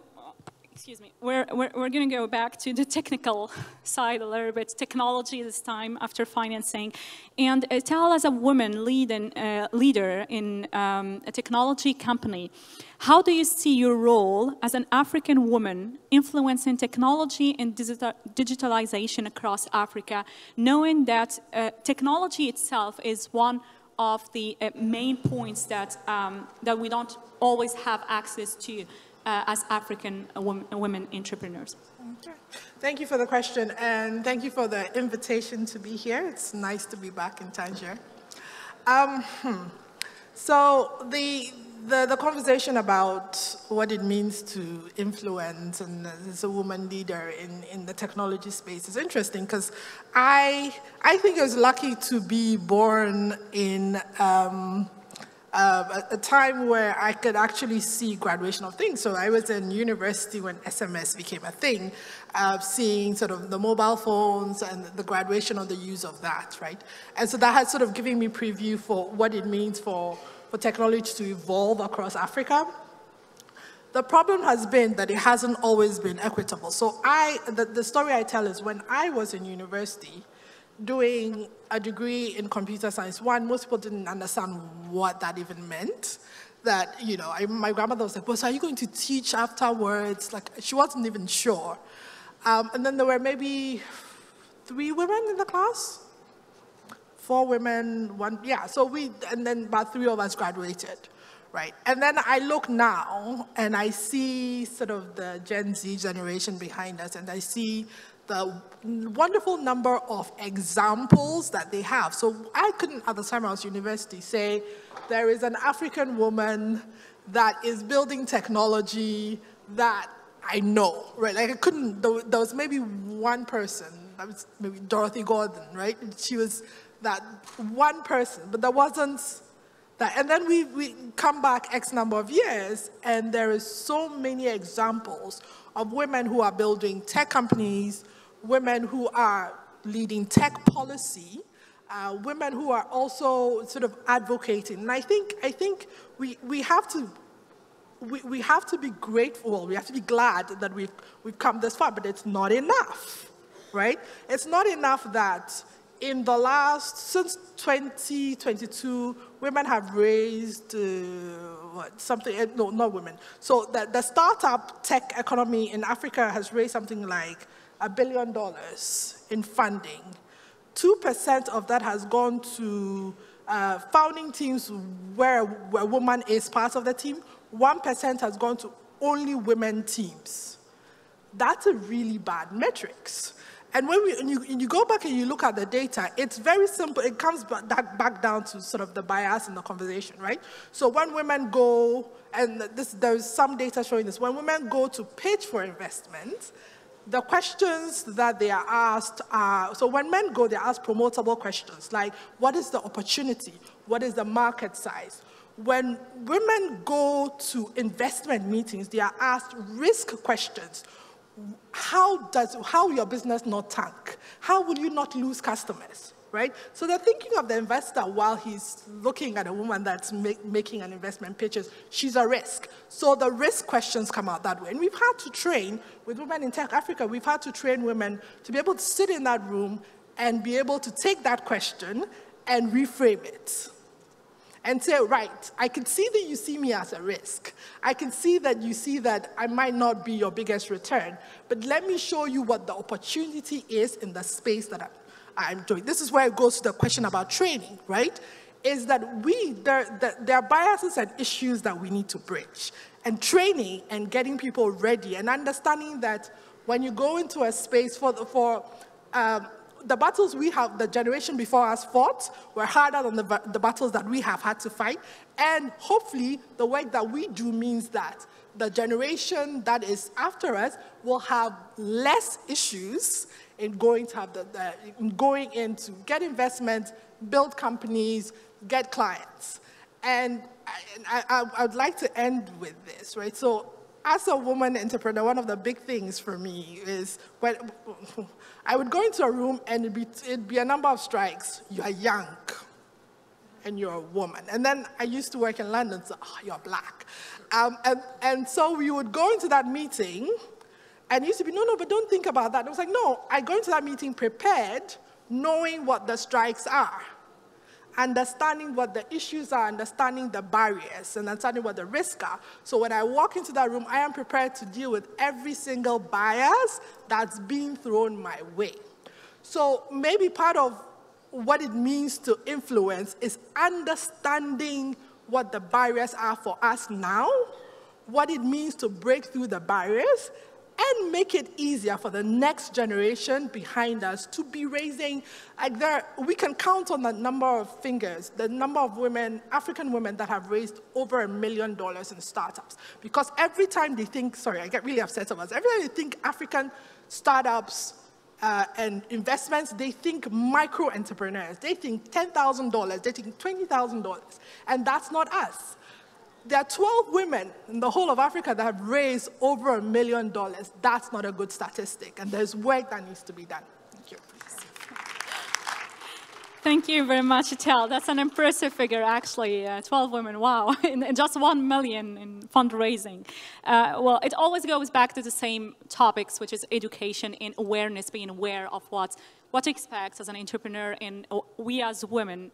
Excuse me. We're going to go back to the technical side a little bit. Technology this time after financing, and Elle, as a woman leader in a technology company, how do you see your role as an African woman influencing technology and digitalization across Africa, knowing that technology itself is one of the main points that we don't always have access to as African women entrepreneurs? Okay. Thank you for the question, and thank you for the invitation to be here. It's nice to be back in Tanger. So the conversation about what it means to influence and as a woman leader in the technology space is interesting, because I think I was lucky to be born in a time where I could actually see graduation of things. So I was in university when SMS became a thing, seeing sort of the mobile phones and the graduation of the use of that, right? And so that has sort of given me preview for what it means for technology to evolve across Africa. The problem has been that it hasn't always been equitable. So the story I tell is when I was in university, doing a degree in computer science, most people didn't understand what that even meant. That, you know, my grandmother was like, well, so are you going to teach afterwards? Like, she wasn't even sure. And then there were maybe 3 women in the class, 4 women, 1, yeah. So and then about 3 of us graduated, right? And then I look now and I see sort of the Gen Z generation behind us, and I see the wonderful number of examples that they have. So I couldn't, at the time I was in university, say there is an African woman that is building technology that I know, right? Like I couldn't, there was maybe one person, that was maybe Dorothy Gordon, right? She was that one person, but there wasn't And then we come back X number of years, and there is so many examples of women who are building tech companies, women who are leading tech policy, women who are also sort of advocating. And I think we have to be grateful, we have to be glad that we've come this far, but it's not enough, right? It's not enough that in the since 2022, women have raised, no, not women. So the startup tech economy in Africa has raised something like $1 billion in funding. 2% of that has gone to founding teams where a woman is part of the team. 1% has gone to only women teams. That's a really bad metrics. And when you go back and you look at the data, it's very simple. It comes back down to sort of the bias in the conversation, right? So when women go, and there's some data showing this, when women go to pitch for investment, the questions that they are asked are, so when men go, they're asked promotable questions, like what is the opportunity? What is the market size? When women go to investment meetings, they are asked risk questions. How will your business not tank? How will you not lose customers, right? So they're thinking of the investor while he's looking at a woman that's making an investment pitches. She's a risk. So the risk questions come out that way. And we've had to train, with Women in Tech Africa, we've had to train women to be able to sit in that room and be able to take that question and reframe it. And say, right, I can see that you see me as a risk. I can see that you see that I might not be your biggest return, but let me show you what the opportunity is in the space that I'm doing. This is where it goes to the question about training, right? Is that there are biases and issues that we need to bridge. And training and getting people ready and understanding that when you go into a space the battles we have, the generation before us fought, were harder than the battles that we have had to fight. And hopefully, the work that we do means that the generation that is after us will have less issues in going in to get investment, build companies, get clients. And I'd like to end with this, right? So as a woman entrepreneur, one of the big things for me is when I would go into a room and it'd be a number of strikes. You are young and you're a woman. And then I used to work in London, so you're black. And so we would go into that meeting and it used to be, no, but don't think about that. I was like, no, I go into that meeting prepared, knowing what the strikes are, understanding what the issues are, understanding the barriers, and understanding what the risks are. So when I walk into that room, I am prepared to deal with every single bias that's being thrown my way. So maybe part of what it means to influence is understanding what the barriers are for us now, what it means to break through the barriers, and make it easier for the next generation behind us to be raising, we can count on the number of fingers, the number of women, African women that have raised over $1 million in startups. Because every time they think, sorry, I get really upset about this, every time they think African startups and investments, they think micro entrepreneurs. They think $10,000, they think $20,000, and that's not us. There are 12 women in the whole of Africa that have raised over $1 million. That's not a good statistic, and there's work that needs to be done. Thank you. Thank you very much, Tel. That's an impressive figure, actually. 12 women, wow, and just 1 million in fundraising. Well, it always goes back to the same topics, which is education and awareness, being aware of what to expect as an entrepreneur, and we as women,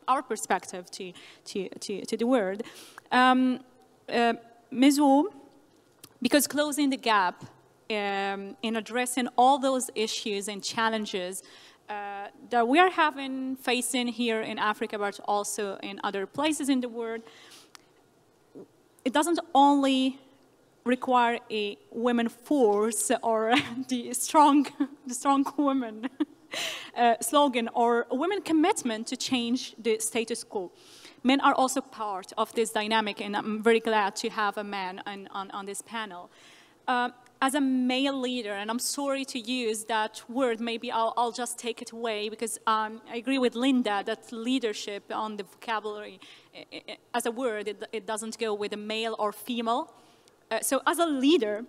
our perspective to the world. Mizu, because closing the gap in addressing all those issues and challenges that we are facing here in Africa, but also in other places in the world, it doesn't only require a women force or the strong woman slogan or a women commitment to change the status quo. Men are also part of this dynamic, and I'm very glad to have a man on this panel. as a male leader, and I'm sorry to use that word, maybe I'll just take it away, because I agree with Linda that leadership on the vocabulary, as a word, it doesn't go with a male or female. So as a leader,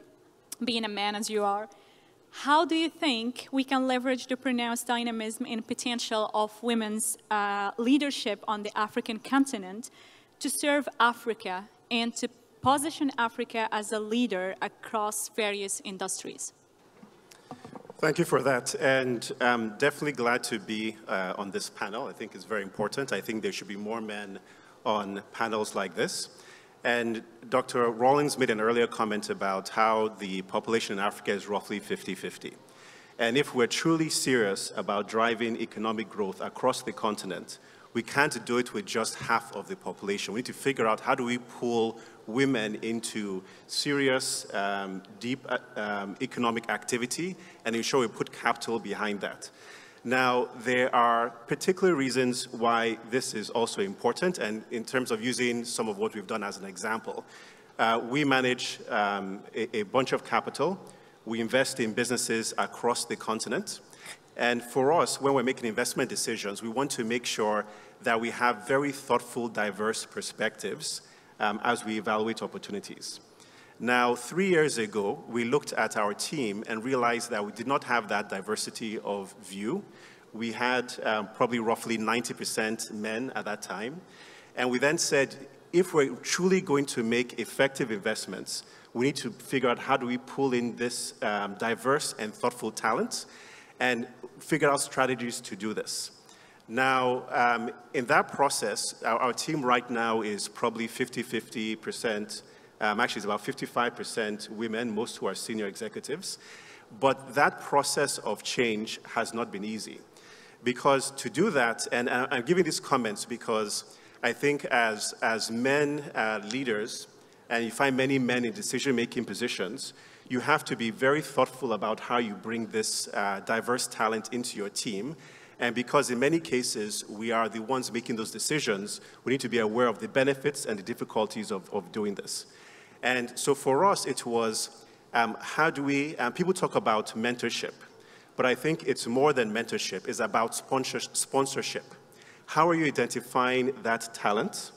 being a man as you are, how do you think we can leverage the pronounced dynamism and potential of women's leadership on the African continent to serve Africa and to position Africa as a leader across various industries? Thank you for that, and I'm definitely glad to be on this panel. I think it's very important. I think there should be more men on panels like this. And Dr. Rawlings made an earlier comment about how the population in Africa is roughly 50-50. And if we're truly serious about driving economic growth across the continent, we can't do it with just half of the population. We need to figure out how do we pull women into serious, deep economic activity and ensure we put capital behind that. Now, there are particular reasons why this is also important, and in terms of using some of what we've done as an example, we manage a bunch of capital. We invest in businesses across the continent. And for us, when we're making investment decisions, we want to make sure that we have very thoughtful, diverse perspectives as we evaluate opportunities. Now, 3 years ago, we looked at our team and realized that we did not have that diversity of view. We had probably roughly 90% men at that time. And we then said, if we're truly going to make effective investments, we need to figure out how do we pull in this diverse and thoughtful talent and figure out strategies to do this. Now, in that process, our team right now is probably 50-50%. Actually, it's about 55% women, most who are senior executives. But that process of change has not been easy. Because to do that, and I'm giving these comments because I think as men leaders, and you find many men in decision-making positions, you have to be very thoughtful about how you bring this diverse talent into your team. And because in many cases, we are the ones making those decisions, we need to be aware of the benefits and the difficulties of doing this. And so for us, it was, how do we, people talk about mentorship, but I think it's more than mentorship. It's about sponsorship. How are you identifying that talent?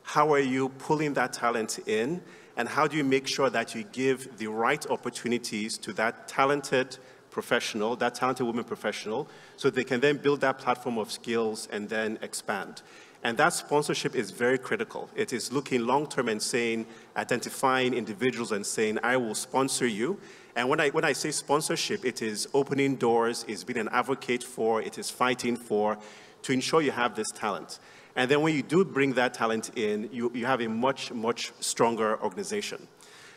How are you pulling that talent in? And how do you make sure that you give the right opportunities to that talented professional, that talented woman professional, so they can then build that platform of skills and then expand. And that sponsorship is very critical. It is looking long-term and saying, identifying individuals and saying, I will sponsor you. And when I say sponsorship, it is opening doors, it's being an advocate for, it is fighting for, to ensure you have this talent. And then when you do bring that talent in, you have a much, much stronger organization.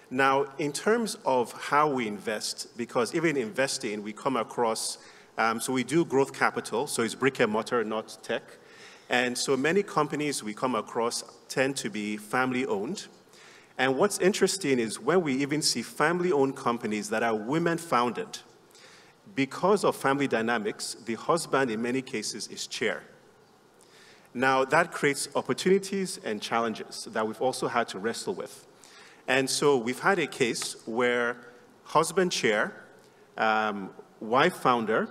Now, in terms of how we invest, because even investing, we come across, so we do growth capital, so it's brick and mortar, not tech. And so many companies we come across tend to be family-owned. And what's interesting is when we even see family-owned companies that are women-founded, because of family dynamics, the husband in many cases is chair. Now, that creates opportunities and challenges that we've also had to wrestle with. And so we've had a case where husband chair, wife founder,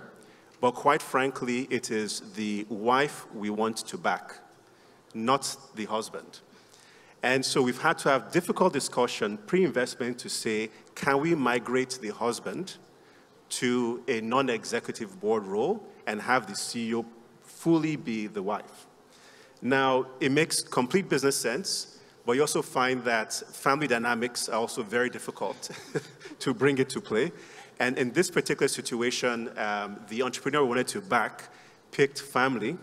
but quite frankly, it is the wife we want to back, not the husband. And so we've had to have difficult discussion pre-investment to say, can we migrate the husband to a non-executive board role and have the CEO fully be the wife? Now, it makes complete business sense, but you also find that family dynamics are also very difficult to bring it to play. And in this particular situation, the entrepreneur we wanted to back picked family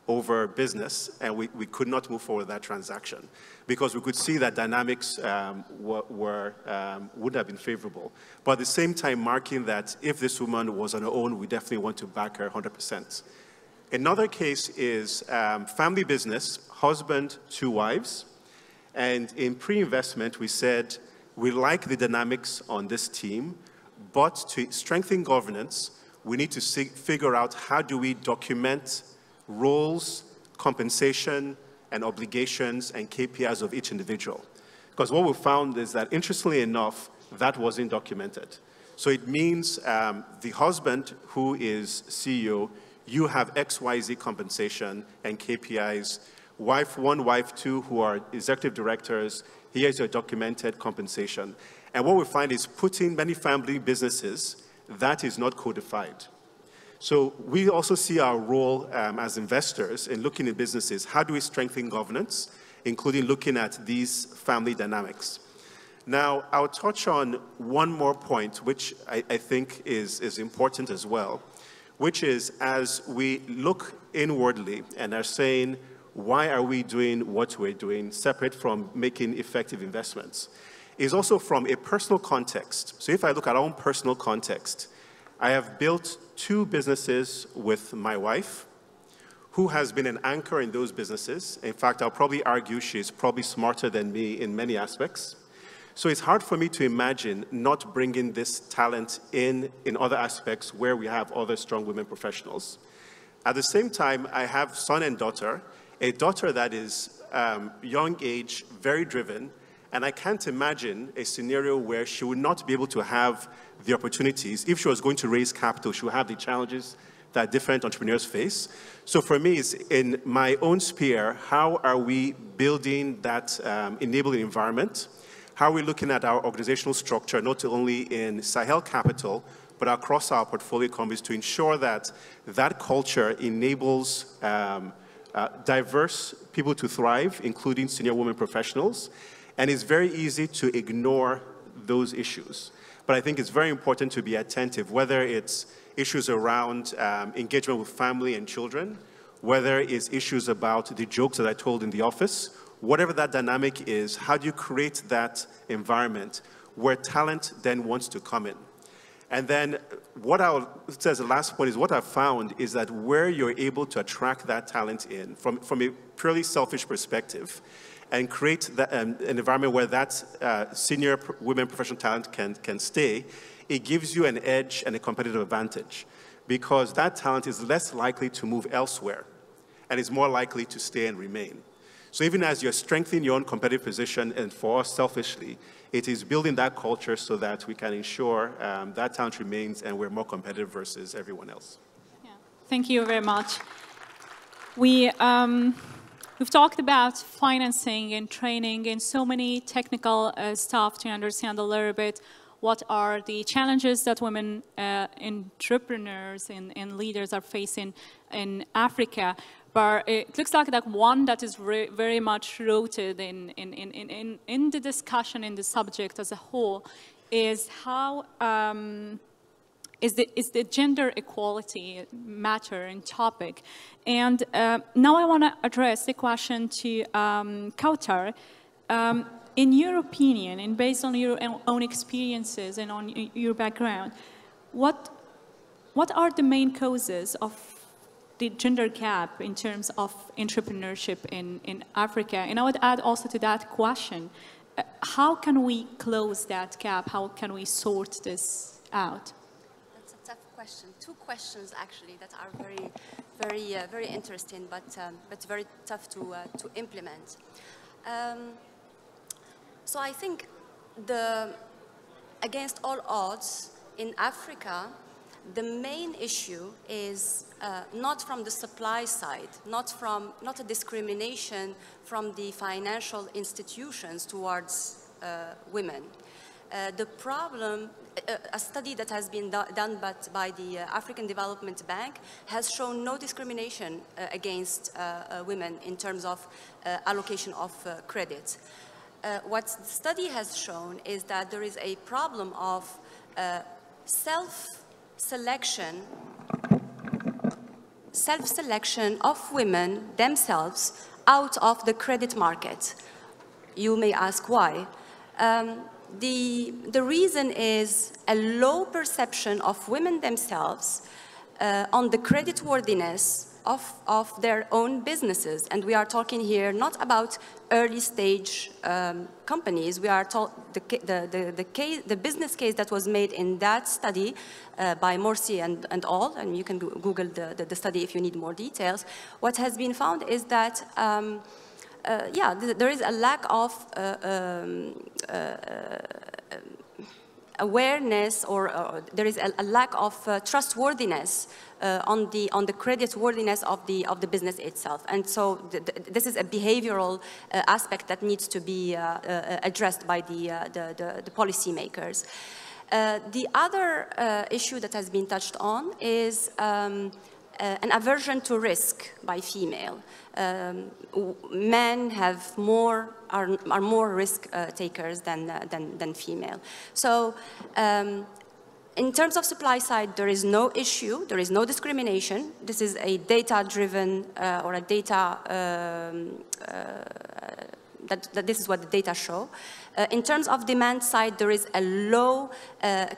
over business, and we could not move forward with that transaction because we could see that dynamics would have been favorable. But at the same time, marking that if this woman was on her own, we definitely want to back her 100%. Another case is family business, husband, 2 wives. And in pre-investment, we said, we like the dynamics on this team, but to strengthen governance, we need to figure out how do we document roles, compensation, and obligations and KPIs of each individual. Because what we found is that, interestingly enough, that wasn't documented. So it means the husband who is CEO, you have XYZ compensation and KPIs. Wife 1, wife 2, who are executive directors, here's your documented compensation. And what we find is putting many family businesses, that is not codified. So we also see our role as investors in looking at businesses. How do we strengthen governance, including looking at these family dynamics? Now, I'll touch on one more point, which I think is important as well, which is as we look inwardly and are saying, why are we doing what we're doing, separate from making effective investments, is also from a personal context. So if I look at our own personal context, I have built 2 businesses with my wife, who has been an anchor in those businesses. In fact, I'll probably argue she's probably smarter than me in many aspects. So it's hard for me to imagine not bringing this talent in other aspects where we have other strong women professionals. At the same time, I have son and daughter, a daughter that is young age, very driven, and I can't imagine a scenario where she would not be able to have the opportunities. If she was going to raise capital, she would have the challenges that different entrepreneurs face. So for me, it's in my own sphere, how are we building that enabling environment? How are we looking at our organizational structure, not only in Sahel Capital, but across our portfolio companies to ensure that that culture enables diverse people to thrive, including senior women professionals. And it's very easy to ignore those issues. But I think it's very important to be attentive, whether it's issues around engagement with family and children, whether it's issues about the jokes that I told in the office, whatever that dynamic is, how do you create that environment where talent then wants to come in? And then what I'll say as the last point is what I've found is that where you're able to attract that talent in from a purely selfish perspective and create that, an environment where that senior women professional talent can stay, it gives you an edge and a competitive advantage because that talent is less likely to move elsewhere and is more likely to stay and remain. So even as you're strengthening your own competitive position, and for us selfishly, it is building that culture so that we can ensure that talent remains and we're more competitive versus everyone else. Yeah. Thank you very much. We've talked about financing and training and so many technical stuff to understand a little bit what are the challenges that women entrepreneurs and leaders are facing in Africa. But it looks like that one that is very much rooted in the discussion, in the subject as a whole, is how is the gender equality matter and topic. And now I want to address the question to Kautar. In your opinion, and based on your own experiences and on your background, what are the main causes of the gender gap in terms of entrepreneurship in Africa? And I would add also to that question, how can we close that gap? How can we sort this out? That's a tough question. 2 questions actually that are very interesting, but very tough to implement. So I think against all odds in Africa, the main issue is not from the supply side, not a discrimination from the financial institutions towards women. The problem, a study that has been done by the African Development Bank has shown no discrimination against women in terms of allocation of credit. What the study has shown is that there is a problem of self-selection of women themselves out of the credit market. You may ask why. The reason is a low perception of women themselves on the creditworthiness of their own businesses. And we are talking here not about early stage companies. We are the business case that was made in that study by Morsi and all, and you can Google the study if you need more details. What has been found is that there is a lack of awareness, or there is a lack of trustworthiness on the creditworthiness of the business itself. And so this is a behavioral aspect that needs to be addressed by the policymakers. The other issue that has been touched on is an aversion to risk by female. Men are more risk takers than female. So in terms of supply side, there is no issue, there is no discrimination. This is a data-driven or a data that this is what the data show. In terms of demand side, there is a low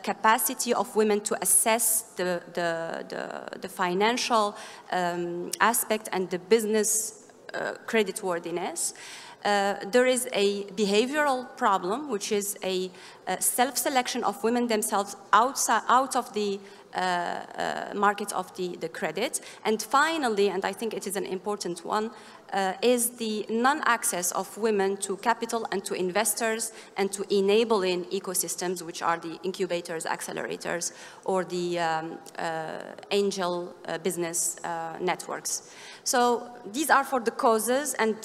capacity of women to assess the financial aspect and the business creditworthiness. There is a behavioral problem, which is a self-selection of women themselves out of the market of the credit. And finally, and I think it is an important one, is the non-access of women to capital and to investors and to enabling ecosystems, which are the incubators, accelerators, or the angel business networks. So these are for the causes, and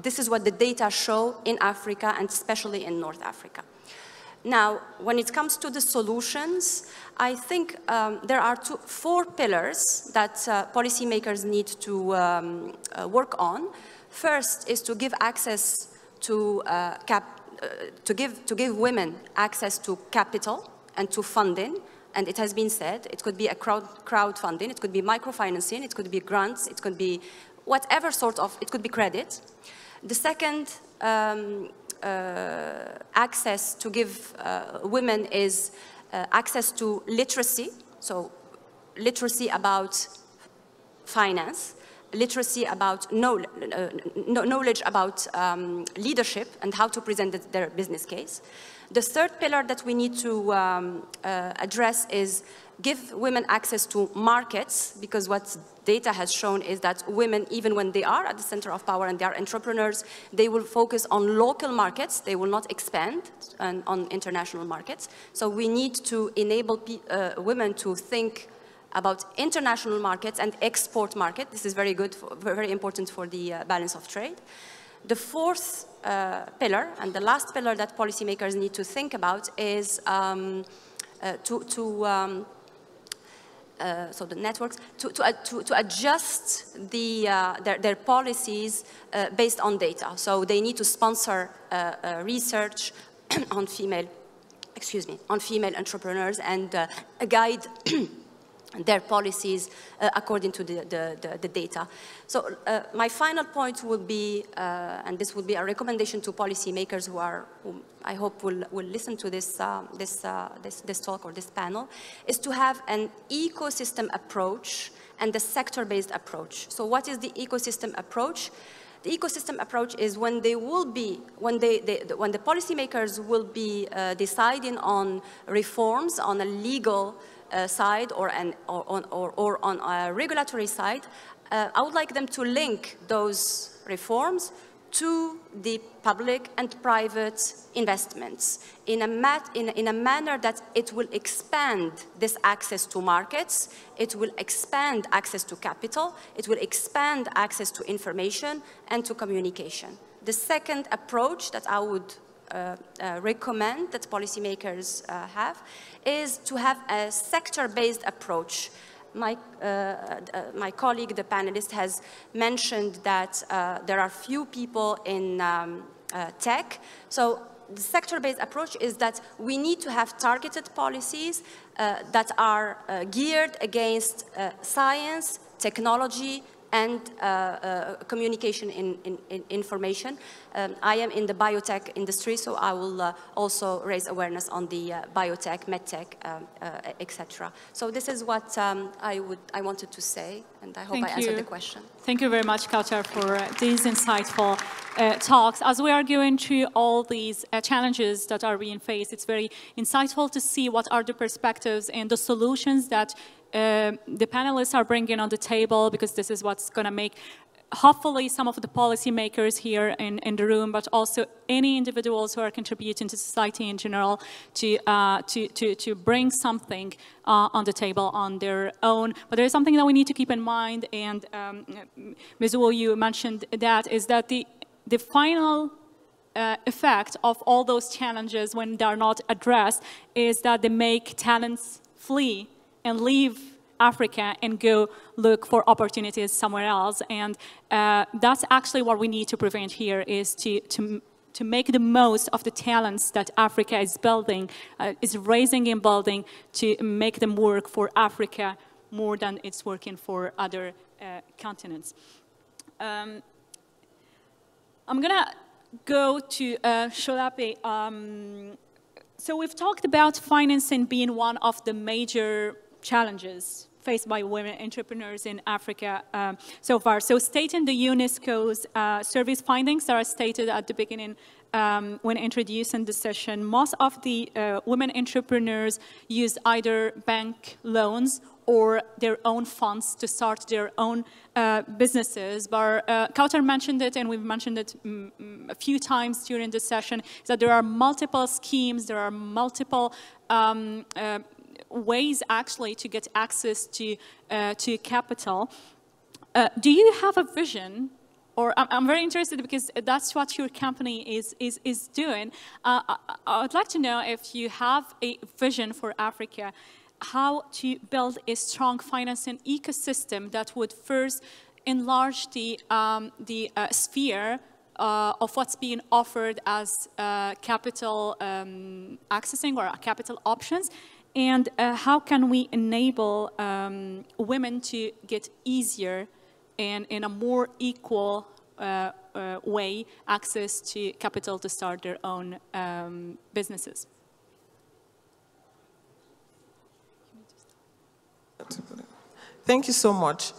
this is what the data show in Africa, and especially in North Africa. Now, when it comes to the solutions, I think there are four pillars that policymakers need to work on. First is to give access to give women access to capital and to funding. And it has been said, it could be a crowdfunding, it could be microfinancing, it could be grants, it could be whatever sort of, it could be credit. The second access to give women is access to literacy, so literacy about finance, literacy about knowledge about leadership and how to present their business case. The third pillar that we need to address is give women access to markets, because what data has shown is that women, even when they are at the center of power and they are entrepreneurs, they will focus on local markets. They will not expand on international markets. So we need to enable women to think about international markets and export market. This is very good, very important for the balance of trade. The fourth pillar, and the last pillar that policymakers need to think about, is so the networks, to adjust their policies based on data. So they need to sponsor research on female entrepreneurs and guide their policies according to the data. So my final point would be, and this would be a recommendation to policymakers who I hope will listen to this talk or this panel, is to have an ecosystem approach and a sector-based approach. So what is the ecosystem approach? The ecosystem approach is when the policymakers will be deciding on reforms on a legal side or on a regulatory side, I would like them to link those reforms to the public and private investments in a manner that it will expand this access to markets, it will expand access to capital, it will expand access to information and to communication. The second approach that I would recommend that policymakers have is to have a sector-based approach. My colleague, the panelist, has mentioned that there are few people in tech. So the sector-based approach is that we need to have targeted policies that are geared against science, technology, and communication in information. I am in the biotech industry, so I will also raise awareness on the biotech, medtech, etc. So this is what I wanted to say, and I hope I answered the question. Thank you very much, Kautar, for these insightful talks. As we are going through all these challenges that are being faced, it's very insightful to see what are the perspectives and the solutions that the panelists are bringing on the table, because this is what's going to make hopefully some of the policymakers here in the room, but also any individuals who are contributing to society in general to bring something on the table on their own. But there is something that we need to keep in mind, and Ms. Wu, you mentioned that, is that the final effect of all those challenges when they are not addressed is that they make talents flee and leave Africa and go look for opportunities somewhere else. And that's actually what we need to prevent here, is to make the most of the talents that Africa is building, is raising and building, to make them work for Africa more than it's working for other continents. I'm gonna go to Sholape. So we've talked about financing being one of the major challenges faced by women entrepreneurs in Africa so far. So stating the UNESCO's survey's findings that are stated at the beginning when introducing the session, most of the women entrepreneurs use either bank loans or their own funds to start their own businesses. But Kautar mentioned it, and we've mentioned it a few times during the session, that there are multiple schemes, there are multiple ways actually to get access to capital. Do you have a vision? Or I'm very interested because that's what your company is doing. I would like to know if you have a vision for Africa, how to build a strong financing ecosystem that would first enlarge the sphere of what's being offered as capital accessing or capital options, and how can we enable women to get easier and in a more equal way access to capital to start their own businesses? Thank you so much.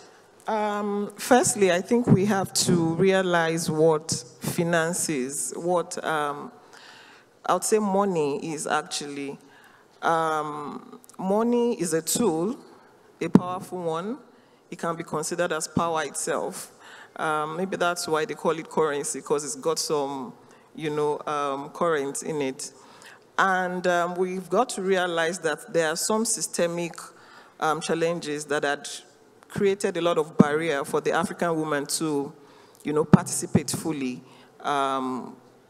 Firstly, I think we have to realize what finance is, what I would say money is actually. Money is a tool, a powerful one. It can be considered as power itself. Maybe that's why they call it currency, because it's got some, current in it. And we've got to realize that there are some systemic challenges that had created a lot of barrier for the African woman to, participate fully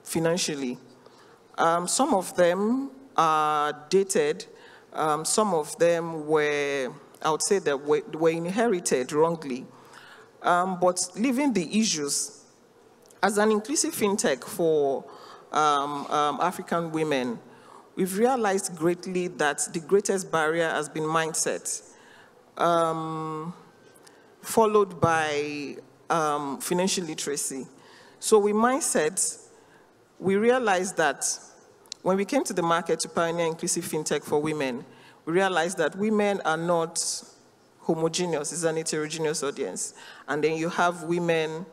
financially. Some of them are dated. Some of them were, I would say, that were inherited wrongly. But leaving the issues, as an inclusive fintech for African women, we've realized greatly that the greatest barrier has been mindset, followed by financial literacy. So with mindset, we realized that when we came to the market to pioneer inclusive fintech for women, we realized that women are not homogeneous, it's an heterogeneous audience. And then you have women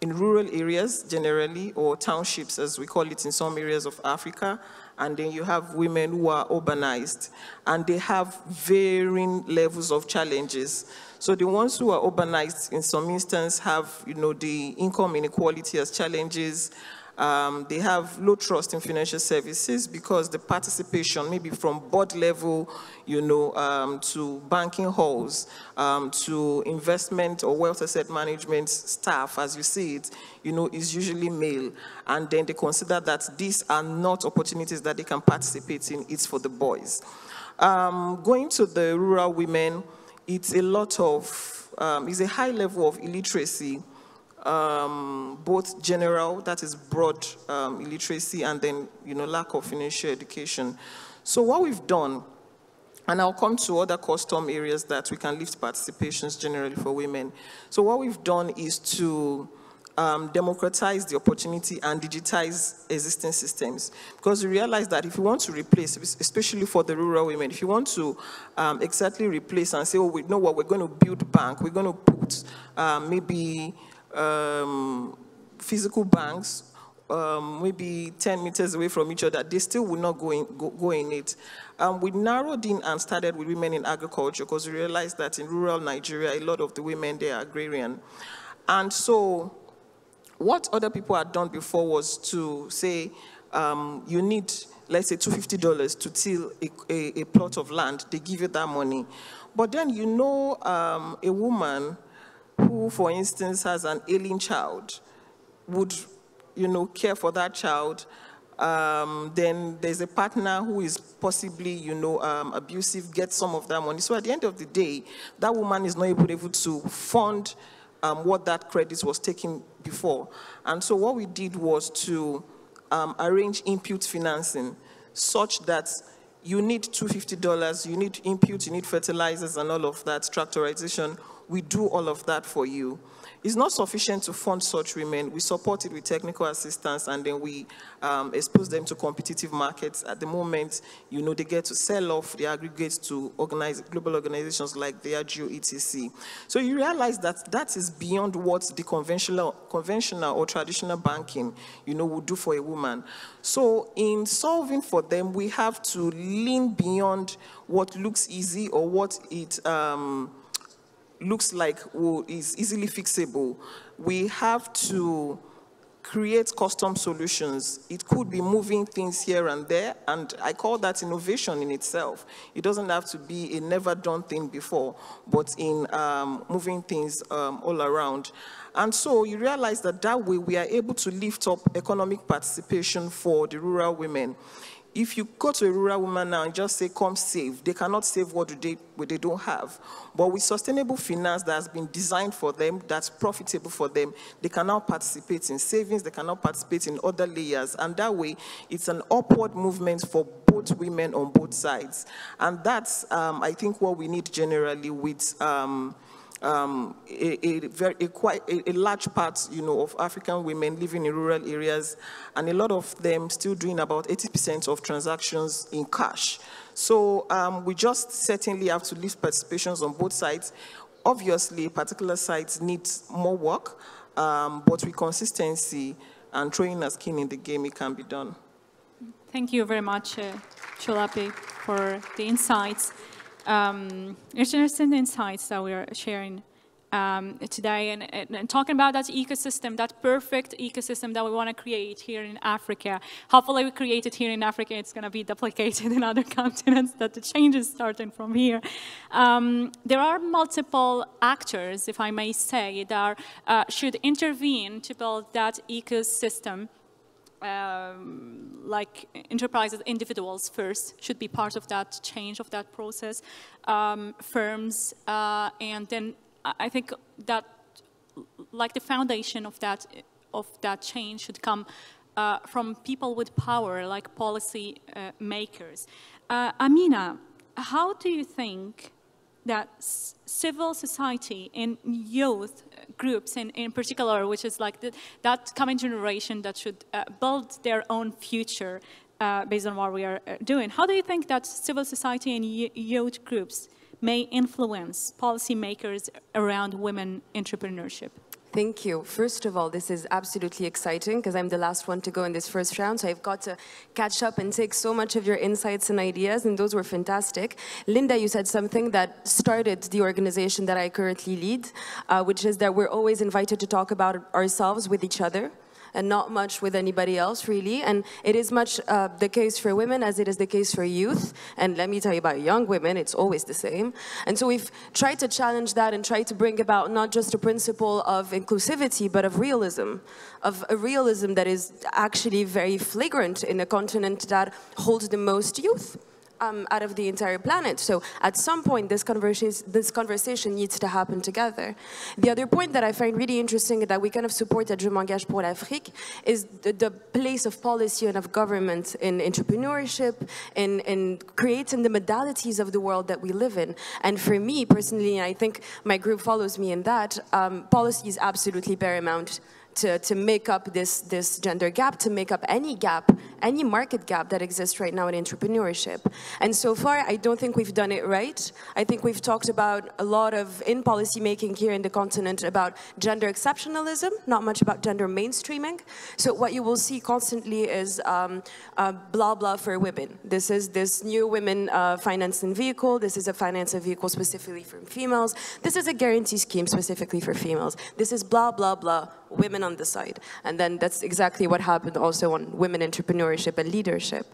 in rural areas generally, or townships as we call it in some areas of Africa, and then you have women who are urbanized, and they have varying levels of challenges. So the ones who are urbanized in some instances have, the income inequality as challenges. They have low trust in financial services because the participation, maybe from board level, to banking halls, to investment or wealth asset management staff, as you see it, is usually male. And then they consider that these are not opportunities that they can participate in, it's for the boys. Going to the rural women, it's a lot of, it's a high level of illiteracy, both general, that is broad illiteracy, and then, lack of financial education. So what we've done, and I'll come to other custom areas that we can lift participations generally for women. So what we've done is to democratize the opportunity and digitize existing systems. Because we realize that if you want to replace, especially for the rural women, if you want to exactly replace and say, oh, we know what, we're going to build bank, we're going to put maybe physical banks, maybe 10 meters away from each other, they still will not go in it. We narrowed in and started with women in agriculture because we realized that in rural Nigeria, a lot of the women there are agrarian. And so what other people had done before was to say, you need, let's say, $250 to till a plot of land. They give you that money. But then, you know, a woman who, for instance, has an ailing child would, you know, care for that child. Then there's a partner who is possibly, you know, abusive, gets some of that money. So at the end of the day, that woman is not able to fund what that credit was taking before. And so what we did was to arrange input financing such that you need $250, you need input, you need fertilizers and all of that, tractorization. We do all of that for you. It's not sufficient to fund such women. We support it with technical assistance, and then we expose them to competitive markets. At the moment, you know, they get to sell off the aggregates to global organizations like Dieu, etc. So you realize that that is beyond what the conventional or traditional banking, you know, would do for a woman. So in solving for them, we have to lean beyond what looks easy or what it looks like is easily fixable. We have to create custom solutions. It could be moving things here and there, and I call that innovation in itself. It doesn't have to be a never done thing before, but in moving things all around. And so you realize that that way we are able to lift up economic participation for the rural women. If you go to a rural woman now and just say, come save, they cannot save what they don't have. But with sustainable finance that has been designed for them, that's profitable for them, they can now participate in savings, they can now participate in other layers. And that way, it's an upward movement for both women on both sides. And that's, I think, what we need generally with a large part, you know, of African women living in rural areas, and a lot of them still doing about 80% of transactions in cash. So we just certainly have to lift participations on both sides. Obviously, particular sides need more work, but with consistency and throwing a skin in the game, it can be done. Thank you very much, Cholape, for the insights. It's interesting insights that we are sharing today and talking about that ecosystem, that perfect ecosystem that we want to create here in Africa. Hopefully we create it here in Africa, it's going to be duplicated in other continents, that the change is starting from here. There are multiple actors, if I may say, that should intervene to build that ecosystem. Like enterprises, individuals first should be part of that change, of that process, firms, and then I think that like the foundation of that change should come from people with power, like policy makers. Amina, how do you think that civil society and youth groups in particular, which is like that coming generation that should build their own future based on what we are doing, how do you think that civil society and youth groups may influence policymakers around women entrepreneurship? Thank you. First of all, this is absolutely exciting because I'm the last one to go in this first round, so I've got to catch up and take so much of your insights and ideas, and those were fantastic. Linda, you said something that started the organization that I currently lead, which is that we're always invited to talk about ourselves with each other, and not much with anybody else, really. And it is much the case for women as it is the case for youth. And let me tell you about young women, it's always the same. And so we've tried to challenge that and try to bring about not just a principle of inclusivity, but of realism. Of a realism that is actually very flagrant in a continent that holds the most youth out of the entire planet. So at some point, this conversation needs to happen together. The other point that I find really interesting that we kind of support at Je m'engage pour l'Afrique is the place of policy and of government in entrepreneurship, in creating the modalities of the world that we live in. And for me, personally, and I think my group follows me in that, policy is absolutely paramount to make up this gender gap, to make up any gap, any market gap that exists right now in entrepreneurship. And so far, I don't think we've done it right. I think we've talked about a lot of, in policy making here in the continent, about gender exceptionalism, not much about gender mainstreaming. So what you will see constantly is blah, blah for women. This is this new women financing vehicle. This is a financing vehicle specifically for females. This is a guarantee scheme specifically for females. This is blah, blah, blah, women on the side. And then that's exactly what happened also on women entrepreneurship and leadership.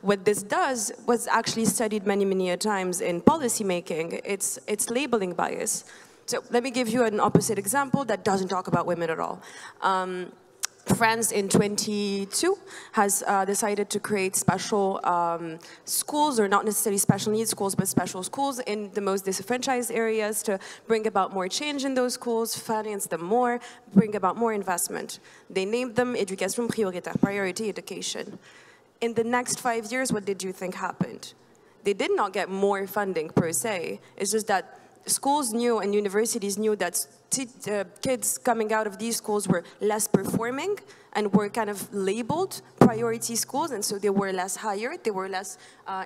What this does was actually studied many, many times in policy making. It's labeling bias. So let me give you an opposite example that doesn't talk about women at all. France in 2022 has decided to create special schools, or not necessarily special needs schools, but special schools in the most disenfranchised areas to bring about more change in those schools, finance them more, bring about more investment. They named them Éducation prioritaire, priority education. In the next 5 years, what did you think happened? They did not get more funding per se. It's just that schools knew and universities knew that kids coming out of these schools were less performing and were kind of labeled priority schools, and so they were less hired, they were less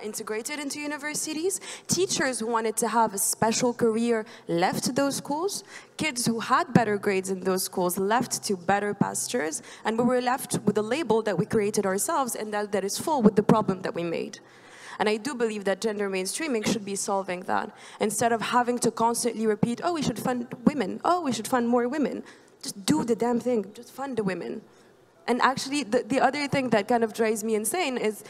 integrated into universities. Teachers who wanted to have a special career left those schools. Kids who had better grades in those schools left to better pastures, and we were left with a label that we created ourselves and that is full with the problem that we made. And I do believe that gender mainstreaming should be solving that. Instead of having to constantly repeat, oh, we should fund women, oh, we should fund more women. Just do the damn thing, just fund the women. And actually, the other thing that kind of drives me insane is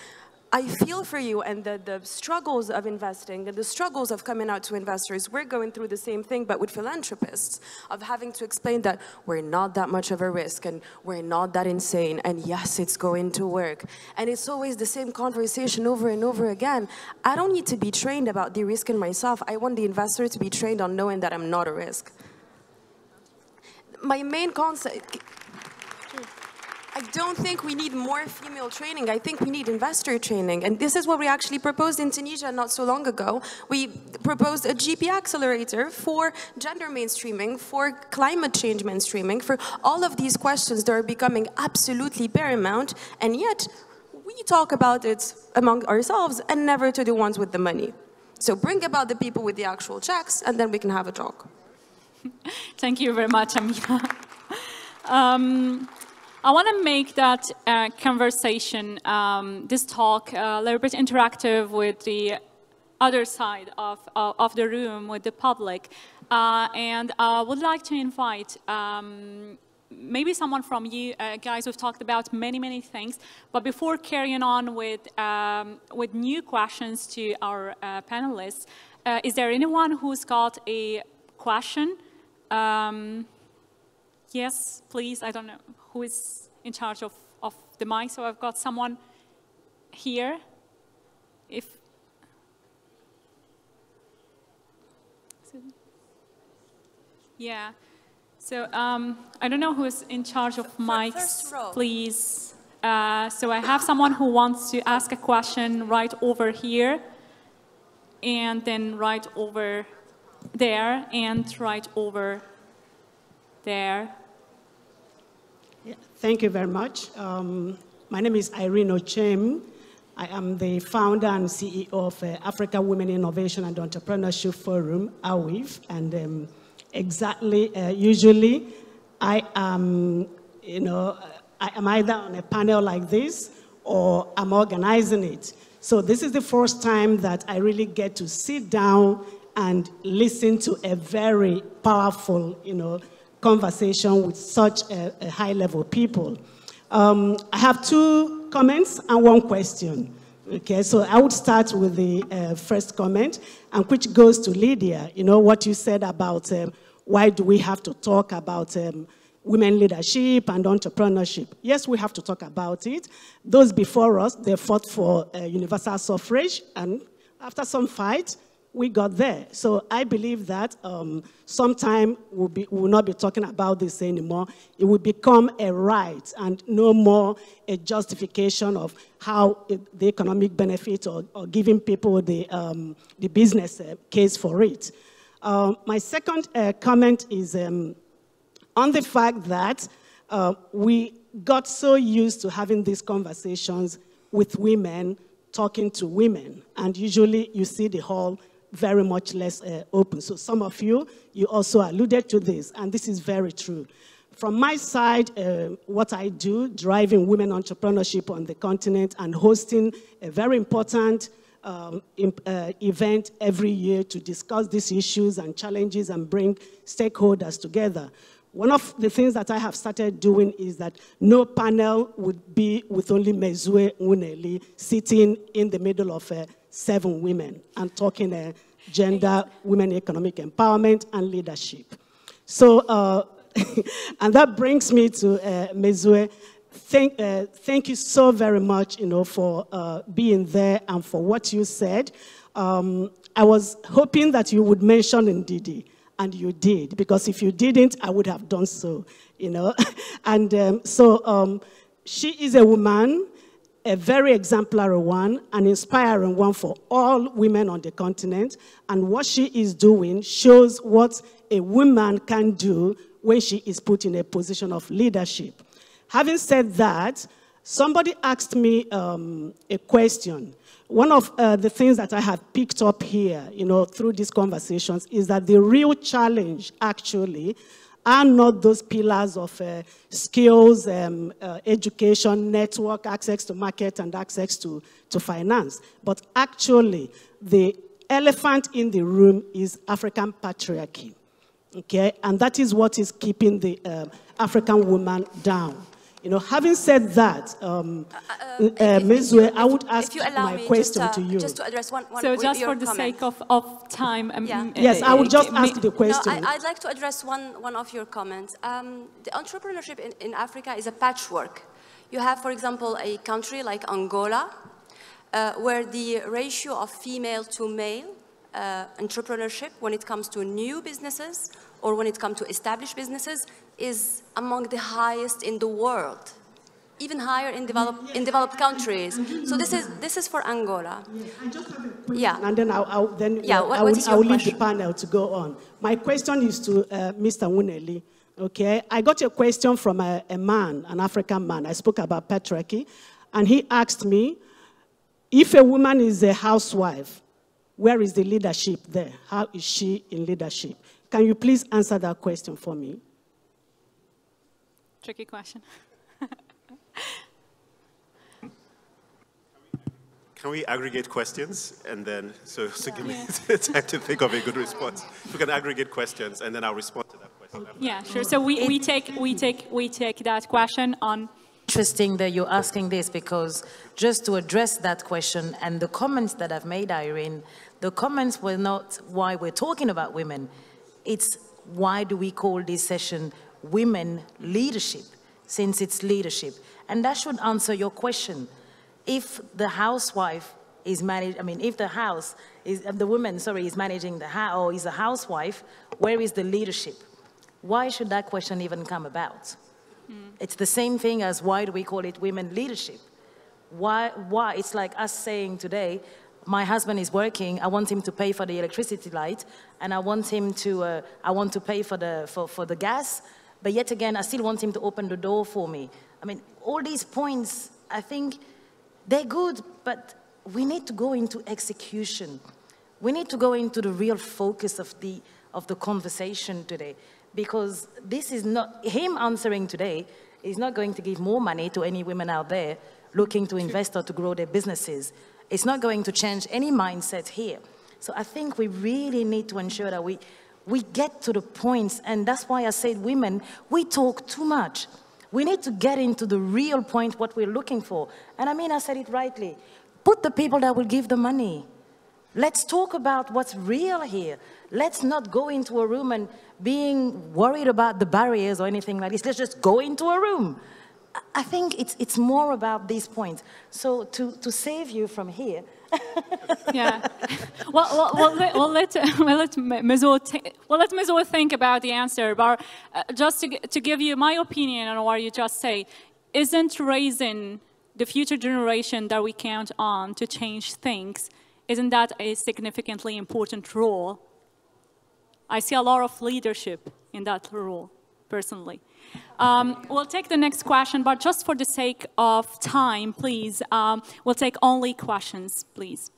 I feel for you and the struggles of investing and the struggles of coming out to investors. We're going through the same thing, but with philanthropists, of having to explain that we're not that much of a risk and we're not that insane, and yes, it's going to work. And it's always the same conversation over and over again. I don't need to be trained about de-risking myself. I want the investor to be trained on knowing that I'm not a risk. My main concept, I don't think we need more female training. I think we need investor training. And this is what we actually proposed in Tunisia not so long ago. We proposed a GP accelerator for gender mainstreaming, for climate change mainstreaming, for all of these questions that are becoming absolutely paramount. And yet, we talk about it among ourselves and never to the ones with the money. So bring about the people with the actual checks, and then we can have a talk. Thank you very much, Amina. I want to make that conversation, this talk, a little bit interactive with the other side of the room, with the public. And I would like to invite maybe someone from you guys who've talked about many, many things. But before carrying on with new questions to our panelists, is there anyone who's got a question? Yes, please. I don't know who is in charge of the mic. So I've got someone here. Yeah. So I don't know who is in charge of mics, please. So I have someone who wants to ask a question right over here, and then right over there, and right over there. Yeah, thank you very much. My name is Irene Ochem. I am the founder and CEO of Africa Women Innovation and Entrepreneurship Forum, AWIF, and usually I am, I am either on a panel like this or I'm organizing it. So this is the first time that I really get to sit down and listen to a very powerful, conversation with such a high-level people. I have two comments and one question. Okay, so I would start with the first comment, and which goes to Lydia. What you said about why do we have to talk about women leadership and entrepreneurship? Yes, we have to talk about it. Those before us, they fought for universal suffrage, and after some fight, we got there. So I believe that sometime we will not be talking about this anymore. It will become a right and no more a justification of how the economic benefit or giving people the business case for it. My second comment is on the fact that we got so used to having these conversations with women talking to women, and usually you see the hall very much less open. So some of you also alluded to this, and this is very true. From my side, what I do, driving women entrepreneurship on the continent and hosting a very important event every year to discuss these issues and challenges and bring stakeholders together. One of the things that I have started doing is that no panel would be with only Mezue Uneli sitting in the middle of 7 women and talking gender, women economic empowerment, and leadership. So, and that brings me to Mezue. Thank you so very much, for being there and for what you said. I was hoping that you would mention Ndidi, and you did, because if you didn't, I would have done so, And so she is a woman, a very exemplary one, an inspiring one for all women on the continent. And what she is doing shows what a woman can do when she is put in a position of leadership. Having said that, somebody asked me a question. One of the things that I have picked up here, through these conversations is that the real challenge, actually, are not those pillars of skills, education, network, access to market, and access to finance. But actually, the elephant in the room is African patriarchy. Okay, and that is what is keeping the African woman down. Having said that, Mezue, I would ask my question to you. Just to address one so just for the comment. sake of time. Yes, I would just ask the question. No, I'd like to address one of your comments. The entrepreneurship in Africa is a patchwork. You have, for example, a country like Angola, where the ratio of female to male entrepreneurship when it comes to new businesses or when it comes to established businesses is among the highest in the world, even higher in developed countries. So this is for Angola. I just have a question, and then I'll leave the panel to go on. My question is to Mr. Uneli. Okay, I got a question from a man, an African man. I spoke about patriarchy, and he asked me, if a woman is a housewife, where is the leadership there? How is she in leadership? Can you please answer that question for me? Tricky question. Can we aggregate questions and then, so give me time to think of a good response. We can aggregate questions and then I'll respond to that question. Yeah, sure. So we take that question on. Interesting that you're asking this, because just to address that question and the comments that I've made, Irene, the comments were not why we're talking about women. It's why do we call this session Women Leadership, since it's leadership. And that should answer your question. If the housewife is if the woman, is managing the house or is a housewife, where is the leadership? Why should that question even come about? It's the same thing as why do we call it women leadership? Why? It's like us saying today, my husband is working, I want him to pay for the electricity light, and I want him to, I want to pay for the gas, but yet again, I still want him to open the door for me. All these points, I think, they're good, but we need to go into execution. We need to go into the real focus of the conversation today. Because this is not, him answering today is not going to give more money to any women out there looking to invest or to grow their businesses. It's not going to change any mindset here. So I think we really need to ensure that we get to the points, and that's why I said women, we talk too much. We need to get into the real point, what we're looking for. And I said it rightly. Put the people that will give the money. Let's talk about what's real here. Let's not go into a room and being worried about the barriers or anything like this. Let's just go into a room. I think it's more about these points. So to save you from here. Yeah. Well, let Mezue think about the answer. But just to give you my opinion on what you just say, isn't raising the future generation that we count on to change things, isn't that a significantly important role? I see a lot of leadership in that role. personally. We'll take the next question, but just for the sake of time, please, we'll take only questions, please.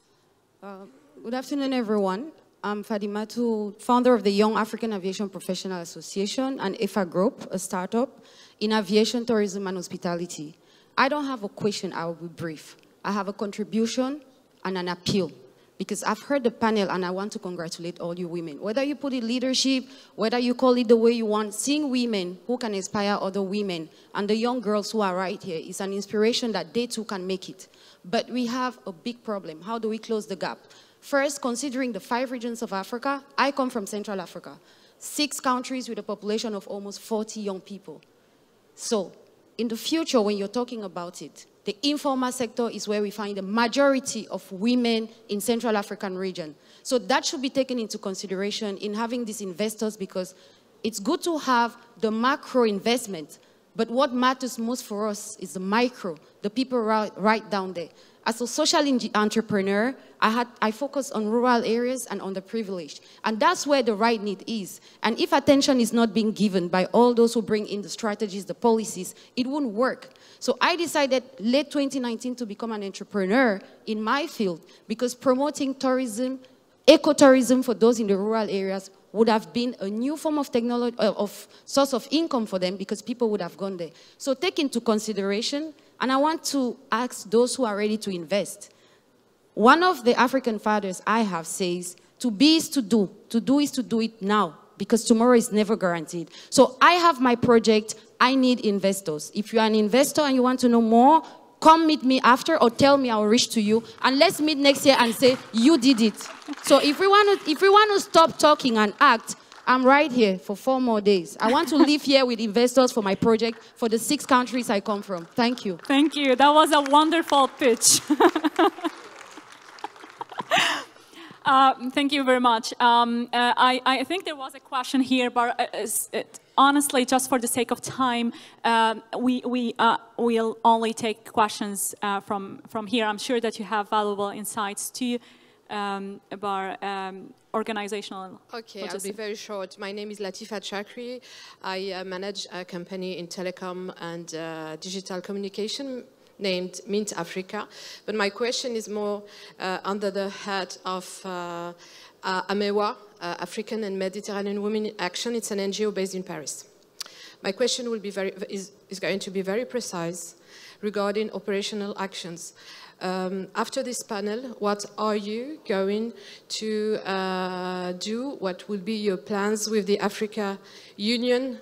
Good afternoon, everyone. I'm Fadima Tu, founder of the Young African Aviation Professional Association and IFA Group, a startup in aviation, tourism, and hospitality. I don't have a question, I will be brief. I have a contribution and an appeal, because I've heard the panel and I want to congratulate all you women. Whether you put it leadership, whether you call it the way you want, seeing women who can inspire other women and the young girls who are right here is an inspiration that they too can make it. But we have a big problem. How do we close the gap? First, considering the 5 regions of Africa, I come from Central Africa. 6 countries with a population of almost 40 young people. So, in the future, when you're talking about it, the informal sector is where we find the majority of women in Central African region. So that should be taken into consideration in having these investors, because it's good to have the macro investment, but what matters most for us is the micro, the people right down there. As a social entrepreneur, I focus on rural areas and underprivileged. And that's where the right need is. And if attention is not being given by all those who bring in the strategies, the policies, it won't work. So I decided late 2019 to become an entrepreneur in my field, because promoting tourism, ecotourism for those in the rural areas would have been a new form of technology, of source of income for them, because people would have gone there. So take into consideration, and I want to ask those who are ready to invest. One of the African fathers I have says, to be is to do is to do it now, because tomorrow is never guaranteed. So I have my project, I need investors. If you're an investor and you want to know more, come meet me after or tell me, I'll reach to you, and let's meet next year and say, you did it. So if we want to stop talking and act, I'm right here for 4 more days. I want to live here with investors for my project, for the 6 countries I come from. Thank you. Thank you. That was a wonderful pitch. Thank you very much. I think there was a question here, but honestly, just for the sake of time, we'll only take questions from here. I'm sure that you have valuable insights too about organizational. Okay, I'll be very short. My name is Latifa Chakri. I manage a company in telecom and digital communication named Mint Africa. But my question is more under the head of AMEWA, African and Mediterranean Women in Action. It's an NGO based in Paris. My question will be is going to be very precise regarding operational actions. After this panel, what are you going to do? What will be your plans with the Africa Union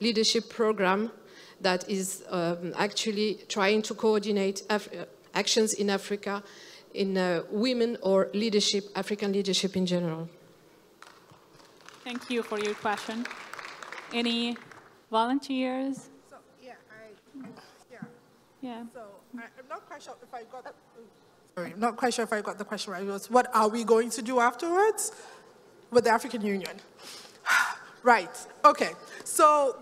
leadership program that is actually trying to coordinate actions in Africa in women or leadership, African leadership in general? Thank you for your question. Any volunteers? So, yeah. So, I'm not quite sure if I got the, sorry, I'm not quite sure if I got the question right. It was, what are we going to do afterwards with the African Union? Right. Okay. So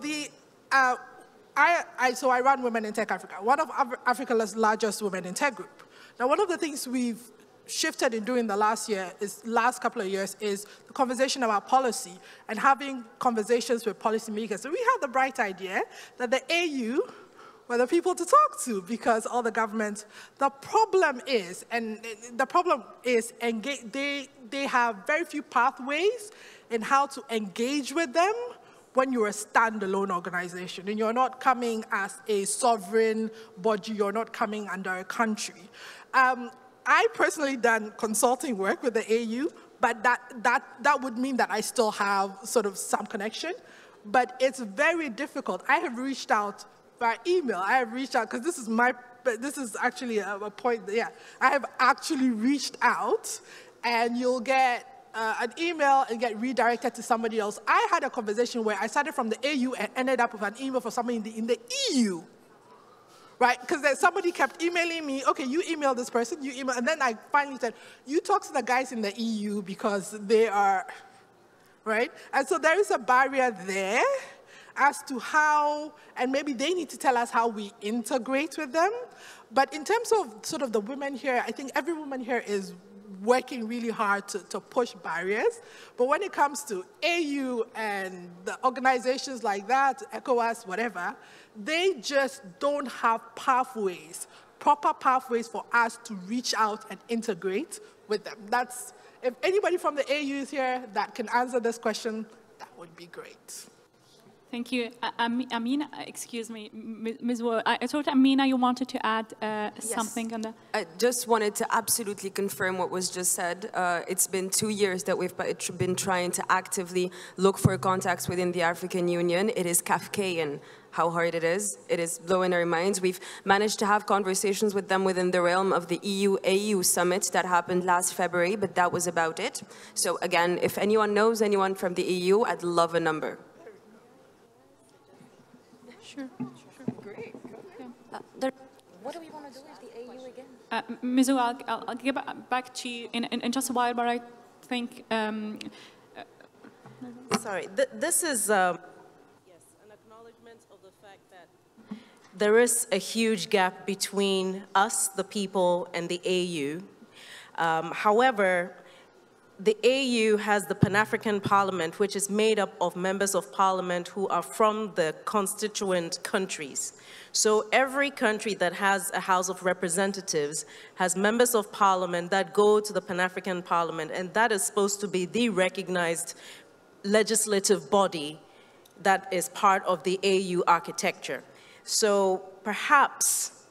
I run Women in Tech Africa, one of Africa's largest women in tech group. Now, one of the things we've shifted in doing the last couple of years is the conversation about policy and having conversations with policymakers. So we had the bright idea that the AU were the people to talk to, because all the governments, the problem is they have very few pathways in how to engage with them when you're a standalone organization and you're not coming as a sovereign body, you're not coming under a country. I personally done consulting work with the AU, but that would mean that I still have sort of some connection, but it's very difficult. I have reached out by email. I have reached out, because this is actually a point, yeah. I have actually reached out, and you'll get an email and get redirected to somebody else. I had a conversation where I started from the AU and ended up with an email for somebody in the EU, right? Because somebody kept emailing me, okay, you email this person, you email, and then I finally said, you talk to the guys in the EU because they are, right? And so there is a barrier there as to how, and maybe they need to tell us how we integrate with them. But in terms of sort of the women here, I think every woman here is working really hard to push barriers. But when it comes to AU and the organizations like that, ECOWAS, whatever, they just don't have pathways, proper pathways for us to reach out and integrate with them. That's, if anybody from the AU is here that can answer this question, that would be great. Thank you. Amina, excuse me, Ms. Wu, I thought, Amina, you wanted to add something on that? I just wanted to absolutely confirm what was just said. It's been 2 years that we've been trying to actively look for contacts within the African Union. It is Kafkaean how hard it is. It is blowing our minds. We've managed to have conversations with them within the realm of the EU-AU summit that happened last February, but that was about it. So again, if anyone knows anyone from the EU, I'd love a number. Sure. Great. What do we want to do with the AU again? Ms. Wu, I'll get back to you in just a while, but I think... Sorry, this is yes, an acknowledgement of the fact that there is a huge gap between us, the people, and the AU. However, the AU has the Pan-African Parliament, which is made up of members of parliament who are from the constituent countries. So every country that has a House of Representatives has members of parliament that go to the Pan-African Parliament, and that is supposed to be the recognized legislative body that is part of the AU architecture. So perhaps,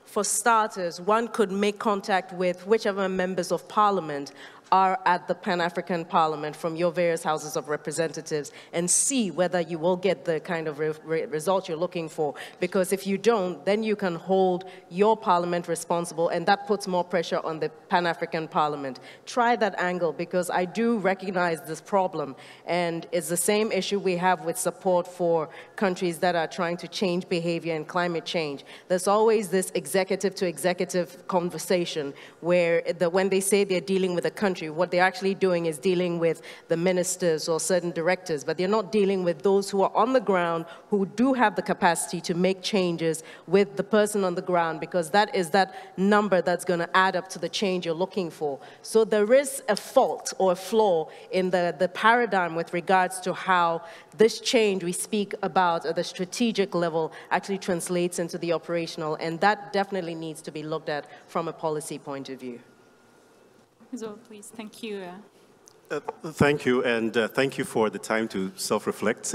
for starters, one could make contact with whichever members of parliament are at the Pan-African Parliament from your various houses of representatives and see whether you will get the kind of result you're looking for. Because if you don't, then you can hold your parliament responsible, and that puts more pressure on the Pan-African Parliament. Try that angle, because I do recognize this problem, and it's the same issue we have with support for countries that are trying to change behavior and climate change. There's always this executive to executive conversation where when they say they're dealing with a country, what they're actually doing is dealing with the ministers or certain directors, but they're not dealing with those who are on the ground who do have the capacity to make changes with the person on the ground, because that is that number that's going to add up to the change you're looking for. So there is a fault or a flaw in the paradigm with regards to how this change we speak about at the strategic level actually translates into the operational, and that definitely needs to be looked at from a policy point of view. So please, thank you. Thank you, and thank you for the time to self-reflect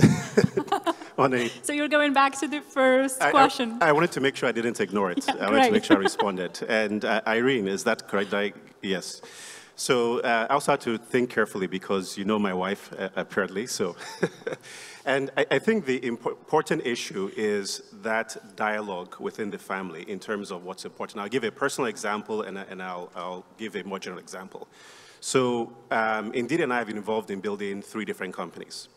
on a... So you're going back to the first question. I wanted to make sure I didn't ignore it. I wanted to make sure I responded. And Irene, is that correct? Yes. So I'll start to think carefully, because you know my wife, apparently. So, and I think the important issue is that dialogue within the family in terms of what's important. I'll give a personal example, and I'll give a more general example. So Indeed and I have been involved in building 3 different companies.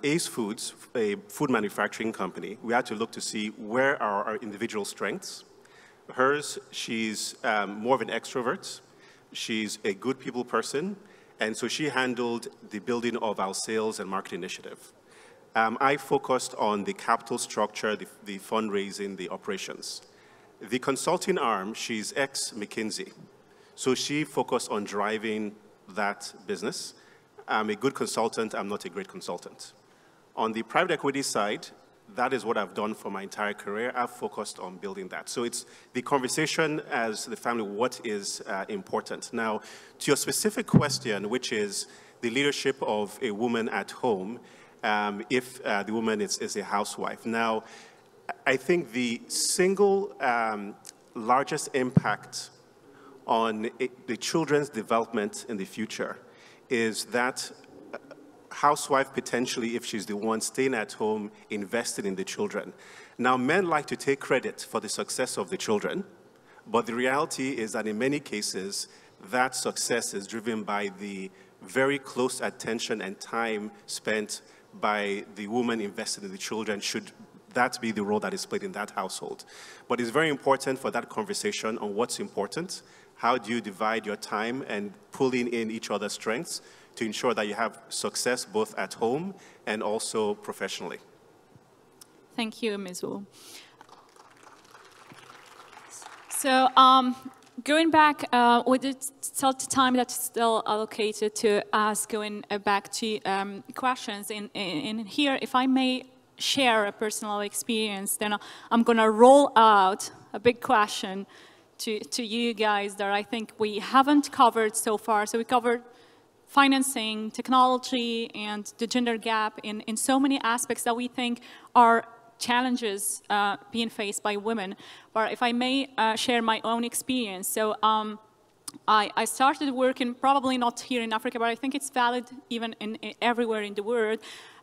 Ace Foods, a food manufacturing company, we had to look to see where are our individual strengths. Hers, she's more of an extrovert. She's a good people person, and so she handled the building of our sales and marketing initiative. I focused on the capital structure, the fundraising, the operations. The consulting arm, she's ex-McKinsey, so she focused on driving that business. I'm a good consultant, I'm not a great consultant. On the private equity side, that is what I've done for my entire career. I've focused on building that. So it's the conversation as the family, what is important. Now, to your specific question, which is the leadership of a woman at home, if the woman is a housewife. Now, I think the single largest impact on the children's development in the future is that housewife potentially, if she's the one staying at home, invested in the children. Now, men like to take credit for the success of the children, but the reality is that in many cases, that success is driven by the very close attention and time spent by the woman invested in the children, should that be the role that is played in that household. But it's very important for that conversation on what's important. How do you divide your time and pulling in each other's strengths to ensure that you have success both at home and also professionally? Thank you, Ms. Wu. So going back with the time that's still allocated to us, going back to questions in here, if I may share a personal experience, then I'm going to roll out a big question to you guys that I think we haven't covered so far. So we covered financing, technology, and the gender gap in so many aspects that we think are challenges being faced by women. But if I may share my own experience, so I started working, probably not here in Africa, but I think it's valid even everywhere in the world.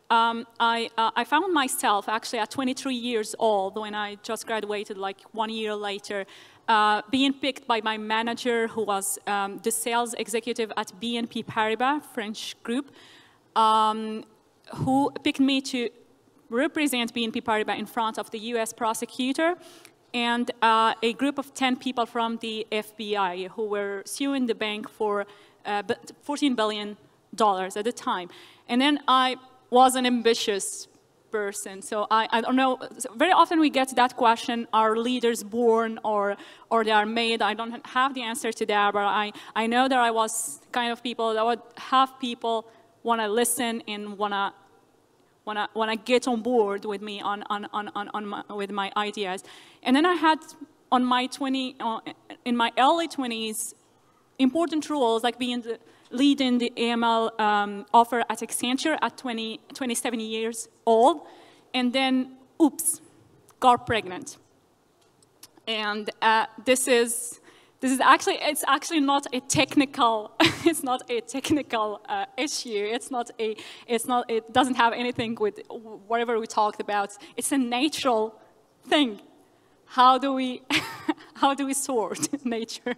I found myself actually at 23 years old, when I just graduated like 1 year later, being picked by my manager, who was the sales executive at BNP Paribas, French group, who picked me to represent BNP Paribas in front of the US prosecutor and a group of 10 people from the FBI who were suing the bank for $14 billion at the time. And then I was an ambitious person, so I don't know, very often we get that question, are leaders born or they are made? I don't have the answer to that, but I know that I was kind of people that would have people want to listen and want to get on board with me with my ideas. And then I had in my early 20s, important roles like being leading the AML offer at Accenture at 27 years old, and then, oops, got pregnant. And this is actually, it's actually not a technical, it's not a technical issue. It doesn't have anything with whatever we talked about. It's a natural thing. How do we sort nature?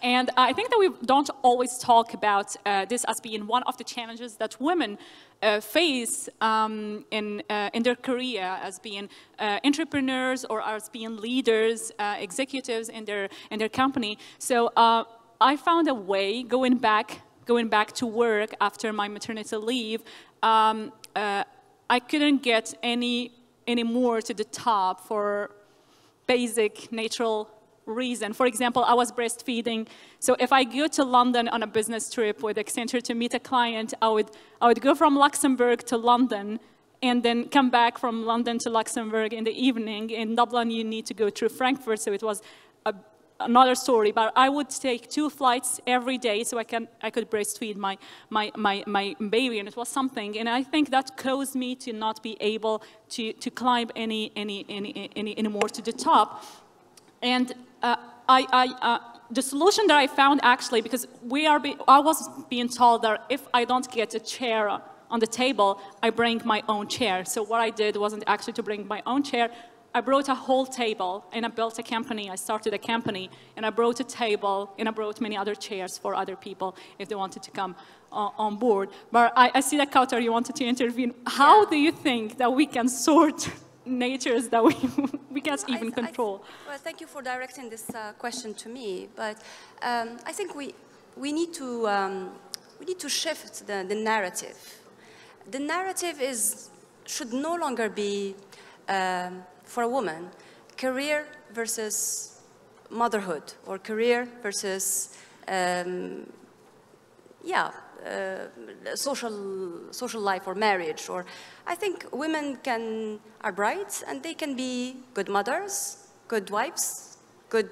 And I think that we don't always talk about this as being one of the challenges that women face in their career, as being entrepreneurs or as being leaders, executives in their company. So I found a way, going back to work after my maternity leave. I couldn't get any more to the top for basic natural reason. For example, I was breastfeeding, so if I go to London on a business trip with Accenture to meet a client, I would go from Luxembourg to London and then come back from London to Luxembourg in the evening. In Dublin, you need to go through Frankfurt, so it was another story. But I would take 2 flights every day so I could breastfeed my baby, and it was something. And I think that caused me to not be able to climb any more to the top. And the solution that I found, actually, because I was being told that if I don't get a chair on the table, I bring my own chair. So what I did wasn't actually to bring my own chair. I brought a whole table, and I built a company. I started a company, and I brought a table, and I brought many other chairs for other people if they wanted to come on board. But I see that, Kautar, you wanted to intervene. How do you think that we can sort natures that we can't even control? Well, thank you for directing this question to me. But I think we need to shift the narrative. The narrative should no longer be for a woman career versus motherhood, or career versus social life or marriage. Or I think women are bright, and they can be good mothers, good wives, good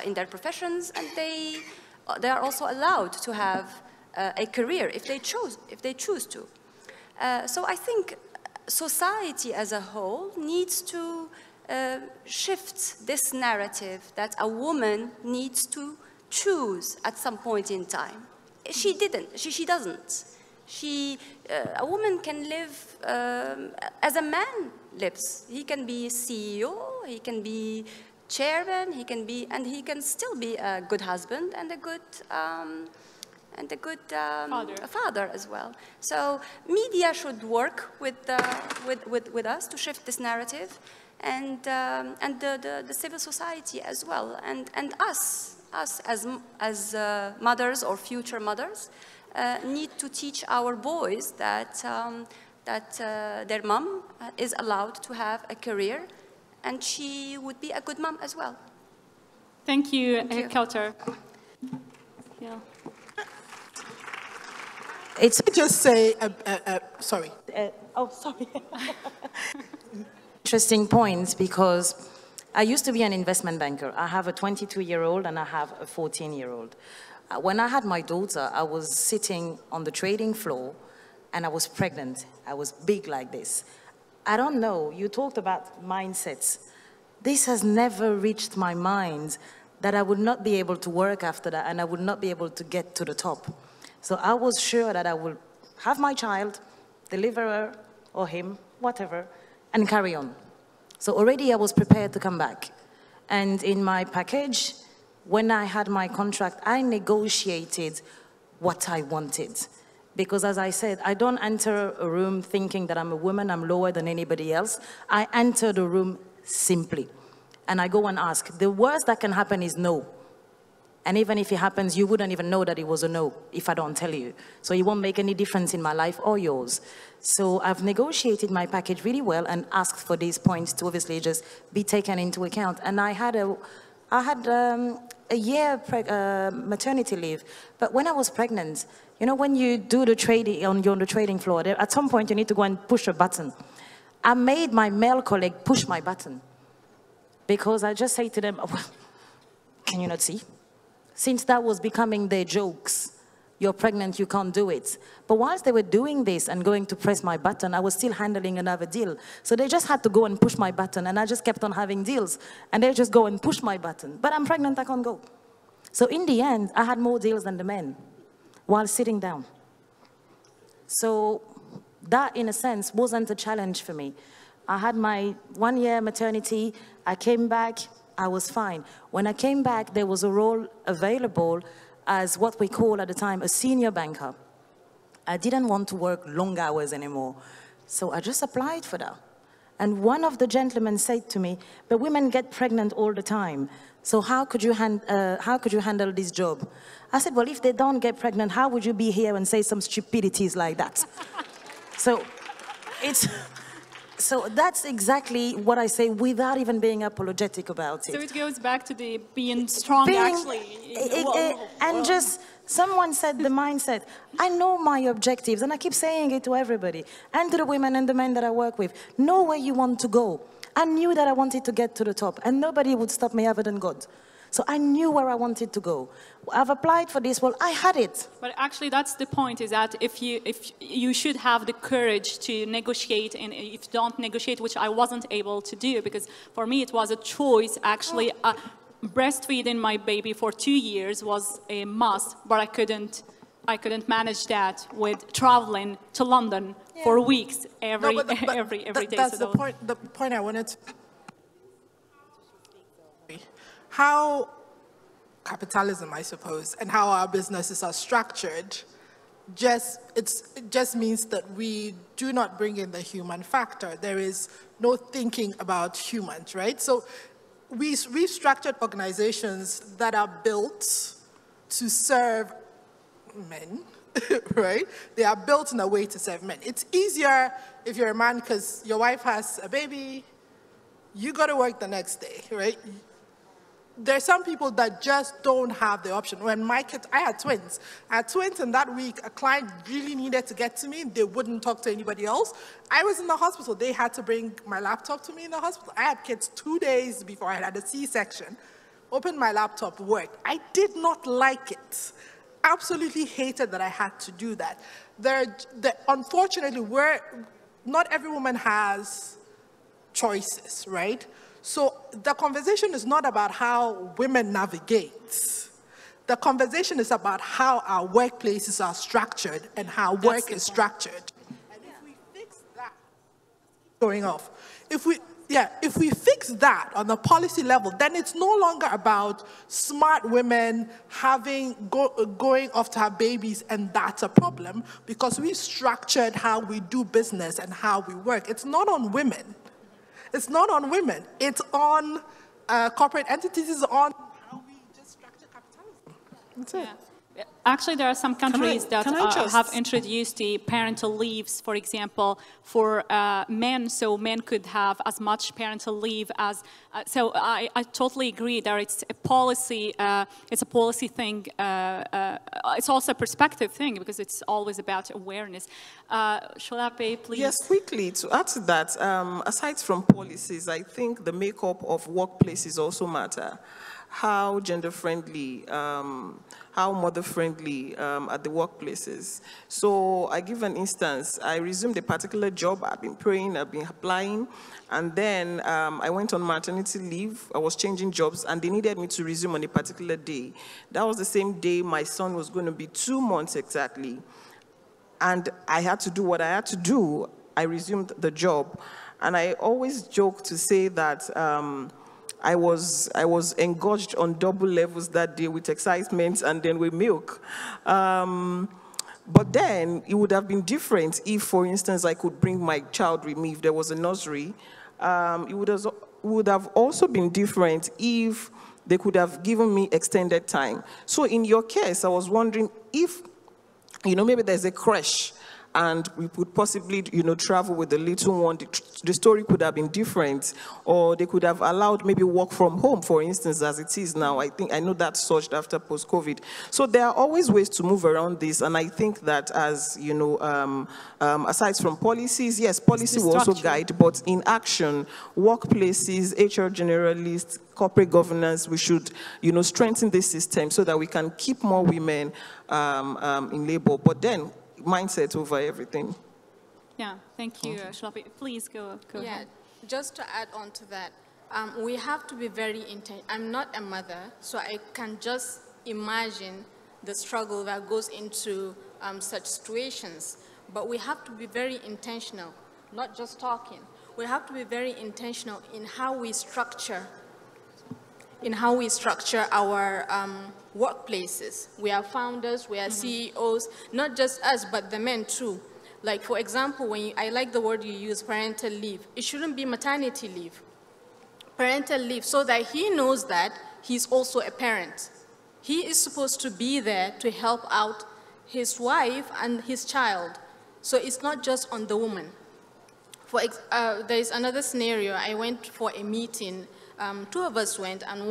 in their professions, and they are also allowed to have a career if they choose to. So I think society as a whole needs to shift this narrative that a woman needs to choose at some point in time. She doesn't. A woman can live as a man lives. He can be CEO, he can be chairman, and he can still be a good husband and a good father as well. So media should work with us to shift this narrative, and the civil society as well, and us as mothers or future mothers need to teach our boys that their mom is allowed to have a career, and she would be a good mom as well. Thank you, Kautar. Yeah. It's just say, sorry. Sorry. Interesting point, because I used to be an investment banker. I have a 22-year-old and I have a 14-year-old. When I had my daughter, I was sitting on the trading floor and I was pregnant. I was big like this. I don't know, you talked about mindsets. This has never reached my mind that I would not be able to work after that and I would not be able to get to the top. So I was sure that I would have my child, deliver her or him, whatever, and carry on. So already I was prepared to come back. And in my package, when I had my contract, I negotiated what I wanted. Because as I said, I don't enter a room thinking that I'm a woman, I'm lower than anybody else. I enter the room simply. And I go and ask. The worst that can happen is no. And even if it happens, you wouldn't even know that it was a no if I don't tell you. So it won't make any difference in my life or yours. So I've negotiated my package really well and asked for these points to obviously just be taken into account. And I had a year maternity leave. But when I was pregnant, you know, when you do the trading, you're on the trading floor, at some point you need to go and push a button. I made my male colleague push my button. Because I just say to them, oh, can you not see? Since that was becoming their jokes, you're pregnant, you can't do it. But whilst they were doing this and going to press my button, I was still handling another deal. So they just had to go and push my button, and I just kept on having deals. And they just go and push my button. But I'm pregnant, I can't go. So in the end, I had more deals than the men while sitting down. So that, in a sense, wasn't a challenge for me. I had my 1-year maternity, I came back, I was fine. When I came back, there was a role available as what we call at the time a senior banker. I didn't want to work long hours anymore, so I just applied for that. And one of the gentlemen said to me, but women get pregnant all the time, so how could you handle this job? I said, well, if they don't get pregnant, how would you be here and say some stupidities like that? So that's exactly what I say without even being apologetic about it. So it goes back to the being strong, actually. And just, someone said the mindset. I know my objectives, and I keep saying it to everybody, and to the women and the men that I work with. Know where you want to go. I knew that I wanted to get to the top, and nobody would stop me other than God. So I knew where I wanted to go. I've applied for this, well, I had it. But actually, that's the point, is that if you should have the courage to negotiate, and if you don't negotiate, which I wasn't able to do, because for me it was a choice, actually. Breastfeeding my baby for 2 years was a must, but I couldn't manage that with traveling to London for weeks every day. That's the point I wanted to... How capitalism, I suppose, and how our businesses are structured, it just means that we do not bring in the human factor. There is no thinking about humans, right? So we've structured organizations that are built to serve men, right? They are built in a way to serve men. It's easier if you're a man because your wife has a baby, you go to work the next day, right? There are some people that just don't have the option. When my kids, I had twins. And that week, a client really needed to get to me. They wouldn't talk to anybody else. I was in the hospital. They had to bring my laptop to me in the hospital. I had kids 2 days before I had a C-section. Opened my laptop, worked. I did not like it. Absolutely hated that I had to do that. Unfortunately, not every woman has choices, right? So the conversation is not about how women navigate. The conversation is about how our workplaces are structured and how work is structured. And if we fix that, going off, if we fix that on the policy level, then it's no longer about smart women going off to have babies, and that's a problem because we structured how we do business and how we work. It's not on women. It's not on women. It's on corporate entities. It's on how we just structure capitalism. That's it. Yeah. Actually, there are some countries that have introduced the parental leaves, for example, for men, so men could have as much parental leave as. So I totally agree that it's a policy. It's a policy thing. It's also a perspective thing because it's always about awareness. Sholape, please. Yes, quickly to add to that. Aside from policies, I think the makeup of workplaces also matter. How gender-friendly, how mother-friendly at the workplaces. So I give an instance. I resumed a particular job. I've been praying, I've been applying, and then I went on maternity leave. I was changing jobs, and they needed me to resume on a particular day. That was the same day my son was going to be 2 months exactly. And I had to do what I had to do. I resumed the job. And I always joke to say that I was engorged on double levels that day with excitement and then with milk. But then it would have been different if, for instance, I could bring my child with me if there was a nursery. It would have also been different if they could have given me extended time. So in your case, I was wondering if, maybe there's a crash and we could possibly, travel with the little one. The story could have been different, or they could have allowed maybe work from home, for instance, as it is now. I know that surged after post-COVID. So there are always ways to move around this, and I think that as, aside from policies, yes, policy will also guide, but in action, workplaces, HR generalists, corporate governance, we should, strengthen this system so that we can keep more women in labor. But then, mindset over everything. Yeah, thank you, Sholape. Please go ahead. Just to add on to that, we have to be very intentional. I'm not a mother, so I can just imagine the struggle that goes into such situations. But we have to be very intentional, not just talking. We have to be very intentional in how we structure our workplaces. We are founders, we are CEOs, not just us, but the men too. Like, for example, I like the word you use, parental leave. It shouldn't be maternity leave. Parental leave, so that he knows that he's also a parent. He is supposed to be there to help out his wife and his child. So it's not just on the woman. There is another scenario. I went for a meeting. 2 of us went, and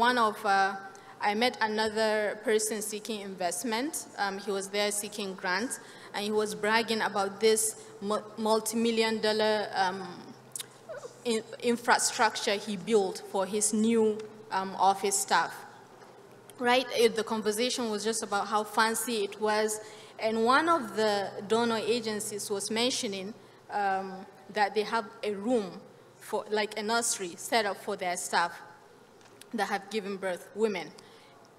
I met another person seeking investment. He was there seeking grants, and he was bragging about this multi-million-dollar infrastructure he built for his new office staff. Right? The conversation was just about how fancy it was, and one of the donor agencies was mentioning that they have a room for, like a nursery set up for their staff that have given birth, women.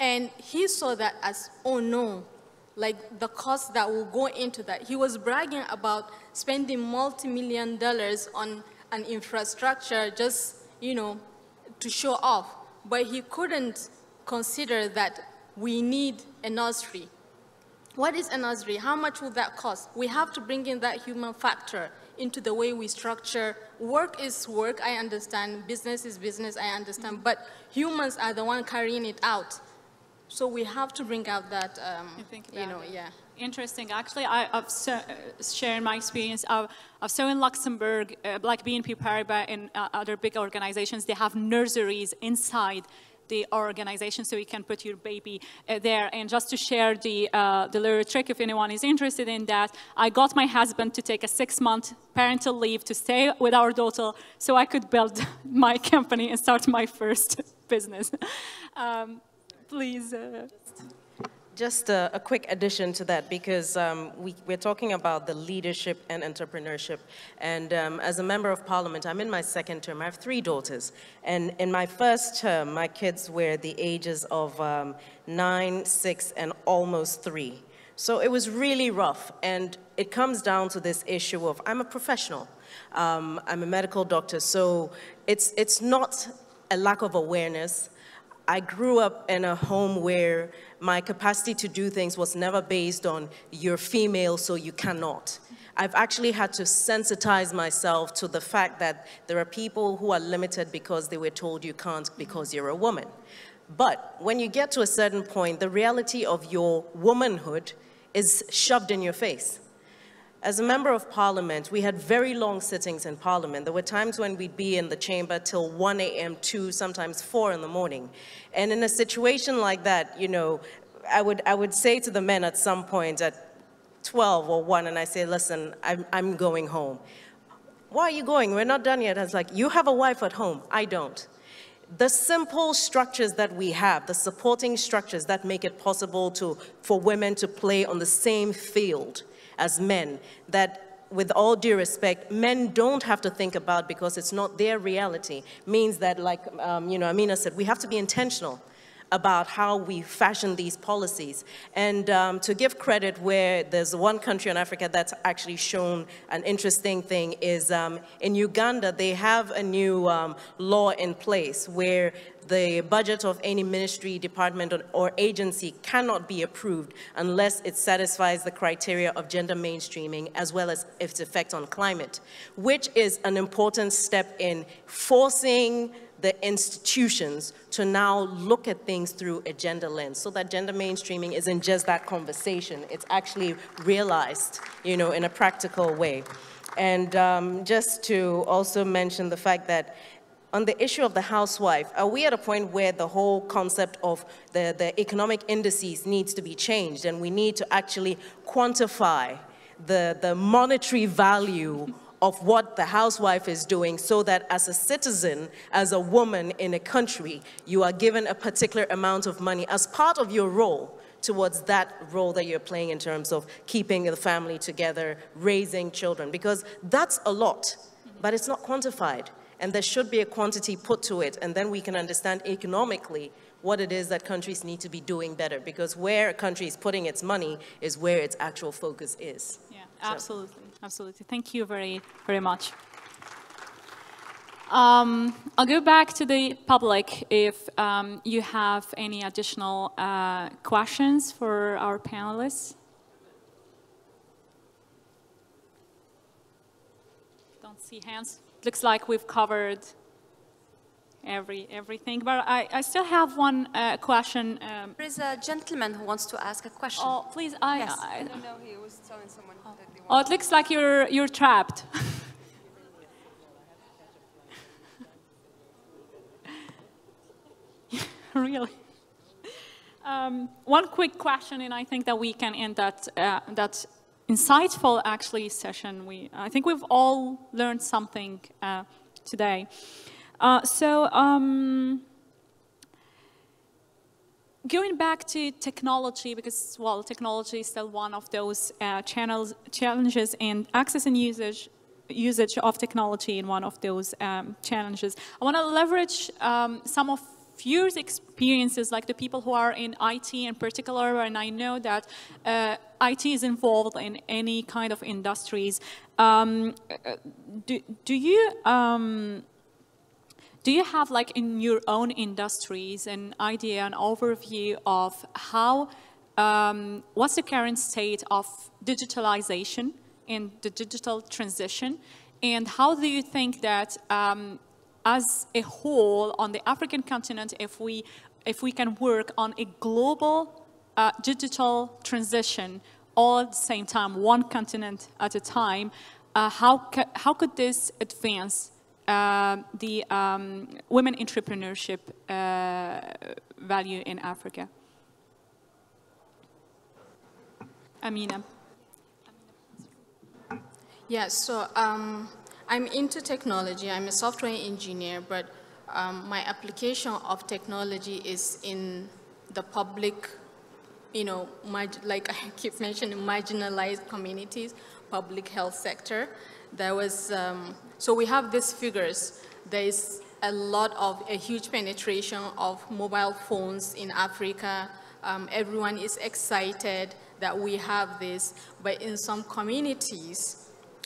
And he saw that as, oh no, like the cost that will go into that. He was bragging about spending multi-million dollars on an infrastructure just, to show off. But he couldn't consider that we need a nursery. What is a nursery? How much will that cost? We have to bring in that human factor into the way we structure. Work is work, I understand. Business is business, I understand. But humans are the one carrying it out. So we have to bring out that, yeah. Interesting. Actually, I've shared my experience. I've saw in Luxembourg, like BNP Paribas and other big organizations, they have nurseries inside the organization, so you can put your baby there. And just to share the little trick, if anyone is interested in that, I got my husband to take a 6-month parental leave to stay with our daughter, so I could build my company and start my first business. Please. Just a quick addition to that, because we're talking about the leadership and entrepreneurship. And as a member of parliament, I'm in my 2nd term. I have 3 daughters. And in my 1st term, my kids were the ages of 9, 6, and almost 3. So it was really rough. And it comes down to this issue of, I'm a professional. I'm a medical doctor. So it's not a lack of awareness. I grew up in a home where my capacity to do things was never based on you're female, so you cannot. I've actually had to sensitize myself to the fact that there are people who are limited because they were told you can't because you're a woman. But when you get to a certain point, the reality of your womanhood is shoved in your face. As a member of parliament, we had very long sittings in parliament. There were times when we'd be in the chamber till 1 a.m., 2, sometimes 4 in the morning. And in a situation like that, you know, I would say to the men at some point at 12 or 1, and I say, listen, I'm going home. Why are you going? We're not done yet. I was like, you have a wife at home. I don't. The simple structures that we have, the supporting structures that make it possible for women to play on the same field as men, that with all due respect, men don't have to think about because it's not their reality, means that, like you know, Amina said, we have to be intentional about how we fashion these policies. And to give credit where there's one country in Africa that's actually shown an interesting thing is in Uganda, they have a new law in place where the budget of any ministry, department, or agency cannot be approved unless it satisfies the criteria of gender mainstreaming as well as its effect on climate, which is an important step in forcing the institutions to now look at things through a gender lens, so that gender mainstreaming isn't just that conversation, it's actually realized, you know, in a practical way. And just to also mention the fact that on the issue of the housewife, are we at a point where the whole concept of the economic indices needs to be changed, and we need to actually quantify the monetary value of what the housewife is doing, so that as a citizen, as a woman in a country, you are given a particular amount of money as part of your role towards that role that you're playing in terms of keeping the family together, raising children, because that's a lot, but it's not quantified. And there should be a quantity put to it, and then we can understand economically what it is that countries need to be doing better, because where a country is putting its money is where its actual focus is. Yeah, absolutely. Absolutely. Thank you very, very much. I'll go back to the public if you have any additional questions for our panelists. Don't see hands. Looks like we've covered everything, but I still have one question. There is a gentleman who wants to ask a question. Oh, please, Yes. I No, he was telling someone that they Oh, it looks like you're trapped. Really? One quick question, and I think that we can end that insightful actually session. I think we've all learned something today. Going back to technology, because, well, technology is still one of those challenges, and access and usage of technology in one of those challenges. I want to leverage some of your experiences, like the people who are in IT in particular, and I know that IT is involved in any kind of industries. Do you have, like, in your own industries, an idea, an overview of how, what's the current state of digitalization and the digital transition, and how do you think that, as a whole, on the African continent, if we can work on a global digital transition all at the same time, one continent at a time, how could this advance the women entrepreneurship value in Africa? Amina. Yeah, so I'm into technology. I'm a software engineer, but my application of technology is in the public, you know, like I keep mentioning, marginalized communities, public health sector. There was, so we have these figures. There is a huge penetration of mobile phones in Africa. Everyone is excited that we have this, but in some communities,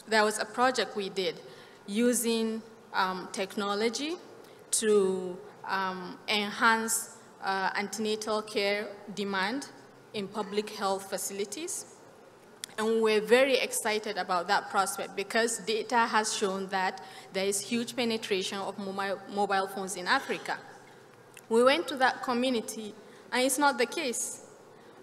there was a project we did using technology to enhance antenatal care demand in public health facilities. And we're very excited about that prospect because data has shown that there is huge penetration of mobile phones in Africa. We went to that community, and it's not the case.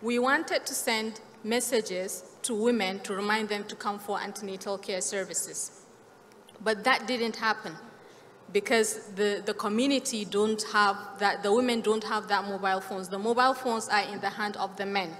We wanted to send messages to women to remind them to come for antenatal care services. But that didn't happen because the community don't have that, the women don't have that mobile phones. The mobile phones are in the hand of the men.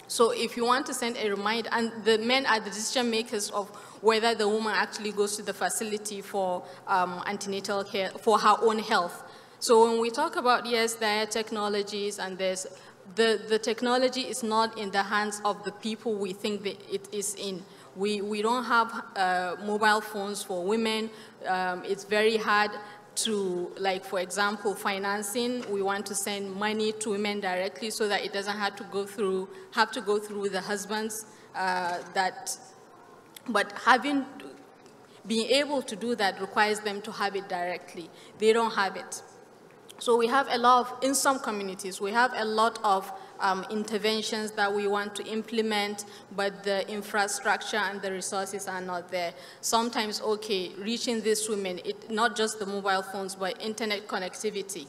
So if you want to send a reminder, and the men are the decision makers of whether the woman actually goes to the facility for antenatal care, for her own health. So when we talk about, yes, there are technologies and there's, the technology is not in the hands of the people we think that it is in. We don't have mobile phones for women. It's very hard to, like, for example, financing. We want to send money to women directly so that it doesn't have to go through the husbands. But being able to do that requires them to have it directly. They don't have it. So we have a lot of, in some communities, we have a lot of interventions that we want to implement, but the infrastructure and the resources are not there. Sometimes, okay, reaching these women, not just the mobile phones, but internet connectivity.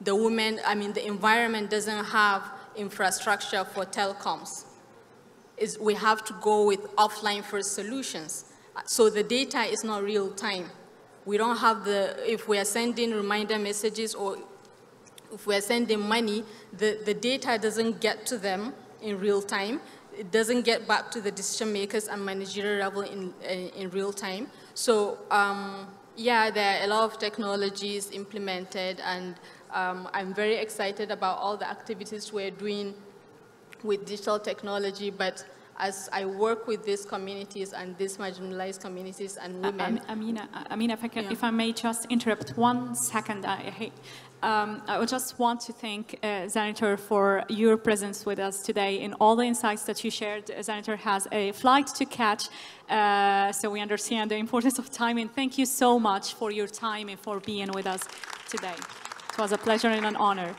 The women, I mean, the environment doesn't have infrastructure for telecoms. We have to go with offline first solutions. So the data is not real time. We don't have if we are sending reminder messages or if we are sending money, the data doesn't get to them in real time. It doesn't get back to the decision makers and managerial level in real time. So yeah, there are a lot of technologies implemented, and I'm very excited about all the activities we're doing with digital technology, but as I work with these communities and these marginalized communities and women. Amina, if I may just interrupt 1 second. I would just want to thank Senator for your presence with us today and all the insights that you shared. Senator has a flight to catch, so we understand the importance of time, and thank you so much for your time and for being with us today. It was a pleasure and an honor.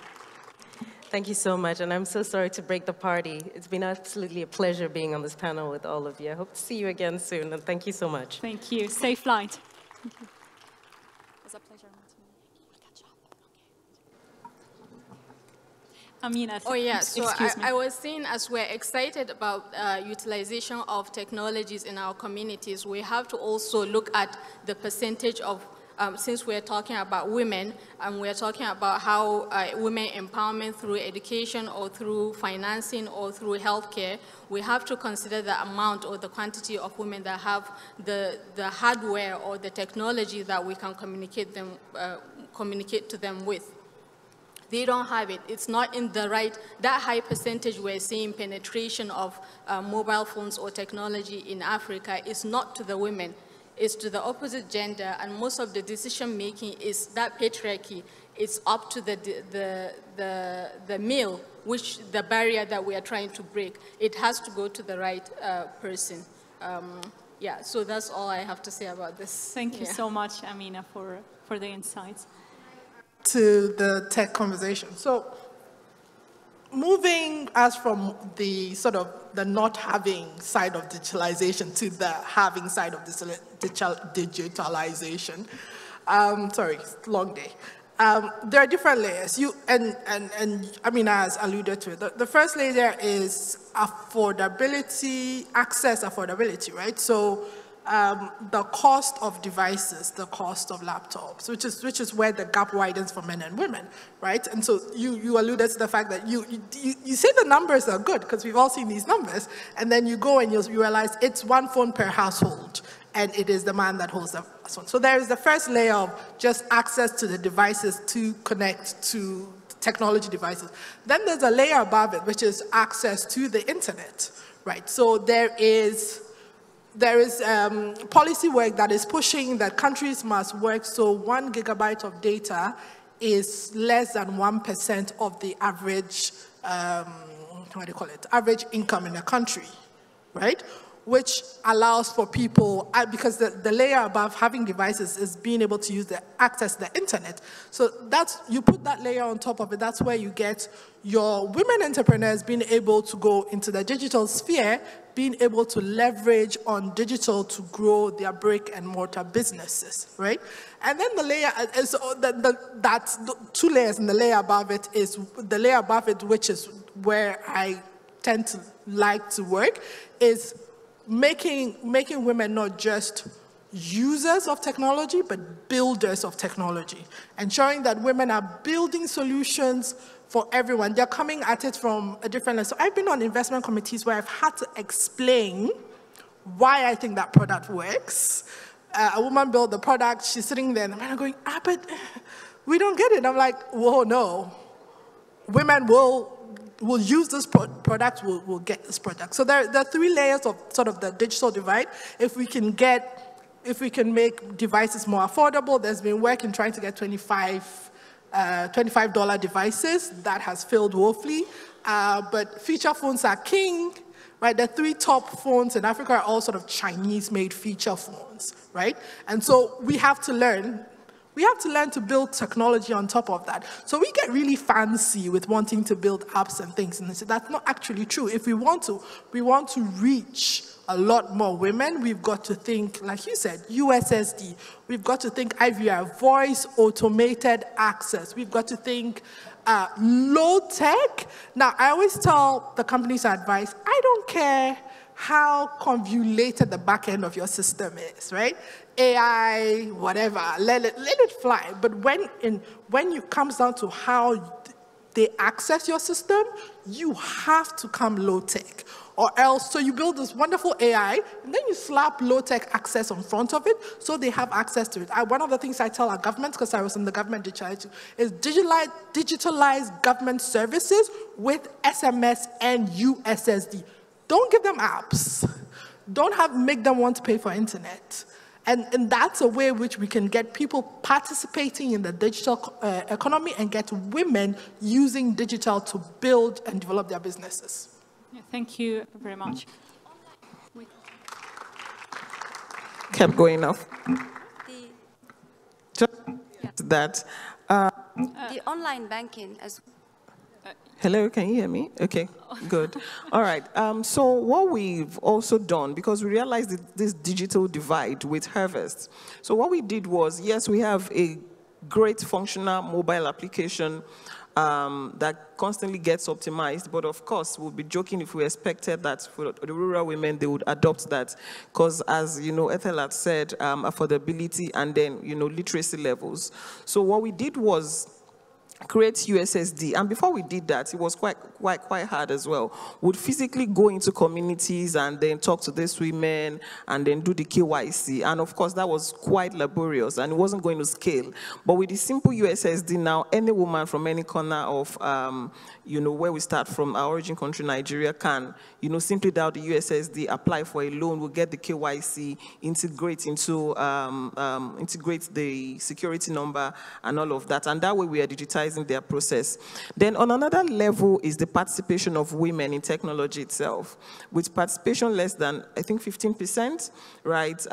Thank you so much, and I'm so sorry to break the party. It's been absolutely a pleasure being on this panel with all of you. I hope to see you again soon, and thank you so much. Thank you. Safe flight. Thank you. It was a pleasure. Amina, oh yeah, so I was saying, as we're excited about utilization of technologies in our communities, we have to also look at the percentage of since we're talking about women, and we're talking about how women empowerment through education or through financing or through healthcare, we have to consider the amount or the quantity of women that have the hardware or the technology that we can communicate to them with. They don't have it. It's not in the right, that high percentage we're seeing penetration of mobile phones or technology in Africa is not to the women. Is to the opposite gender, and most of the decision making is that patriarchy. It's up to the male, which the barrier that we are trying to break. It has to go to the right person. Yeah, so that's all I have to say about this. Thank you so much, Amina, for the insights. To the tech conversation. So moving us from the sort of the not having side of digitalization to the having side of digitalization. Sorry, long day. There are different layers. And Amina has alluded to it. The first layer is affordability, access affordability, right? So the cost of devices, the cost of laptops, which is where the gap widens for men and women, right? And so you alluded to the fact that you say the numbers are good, because we've all seen these numbers, and then you go and you realize it's 1 phone per household, and it is the man that holds the phone. So there is the first layer of just access to the devices to connect to technology devices. Then there's a layer above it, which is access to the internet, right? So there is policy work that is pushing that countries must work so 1 gigabyte of data is less than 1% of the average, average income in a country, right? which allows for people, because the layer above having devices is being able to use access the internet. So you put that layer on top of it, that's where you get your women entrepreneurs being able to go into the digital sphere, being able to leverage on digital to grow their brick and mortar businesses, right? And then the layer is that's two layers, and the layer above it is the layer above it, which is where I tend to like to work, is making women not just users of technology, but builders of technology, ensuring that women are building solutions for everyone. They're coming at it from a different lens. So I've been on investment committees where I've had to explain why I think that product works. A woman built the product, she's sitting there, and the man are going, but we don't get it. I'm like, whoa, no. Women will use this product, will get this product. So there are three layers of sort of the digital divide. If we can make devices more affordable, there's been work in trying to get $25 devices. That has failed woefully. But feature phones are king, right? The three top phones in Africa are all sort of Chinese-made feature phones, right? And so we have to learn to build technology on top of that. So we get really fancy with wanting to build apps and things, and that's not actually true. If we want to reach a lot more women, we've got to think, like you said, USSD. We've got to think IVR, voice automated access. We've got to think low tech. Now, I always tell the companies I advise, I don't care how convoluted the back end of your system is, right? AI, whatever, let it fly. But when it comes down to how they access your system, you have to come low tech. Or else, so you build this wonderful AI, and then you slap low-tech access on front of it, so they have access to it. One of the things I tell our government, because I was in the government is digitalize government services with SMS and USSD. Don't give them apps. Don't make them want to pay for internet. And that's a way in which we can get people participating in the digital economy and get women using digital to build and develop their businesses. Yeah, thank you very much. Kept going off. Just that. The online banking as well. Hello, can you hear me? Okay, good. All right, so what we've also done, because we realized this digital divide with Harvest, so what we did was, yes, we have a great functional mobile application that constantly gets optimized, but of course, we'll be joking if we expected that for the rural women, they would adopt that, because as, Ethel had said, affordability and then, literacy levels. So what we did was create USSD, and before we did that, it was quite hard as well. We'd physically go into communities and then talk to these women and then do the KYC, and of course that was quite laborious and it wasn't going to scale. But with the simple USSD now, any woman from any corner of where we start from, our origin country Nigeria, can simply dial the USSD, apply for a loan, we'll get the KYC, integrate the security number and all of that, and that way we are digitizing their process. Then on another level is the participation of women in technology itself. With participation less than, I think, 15%, right?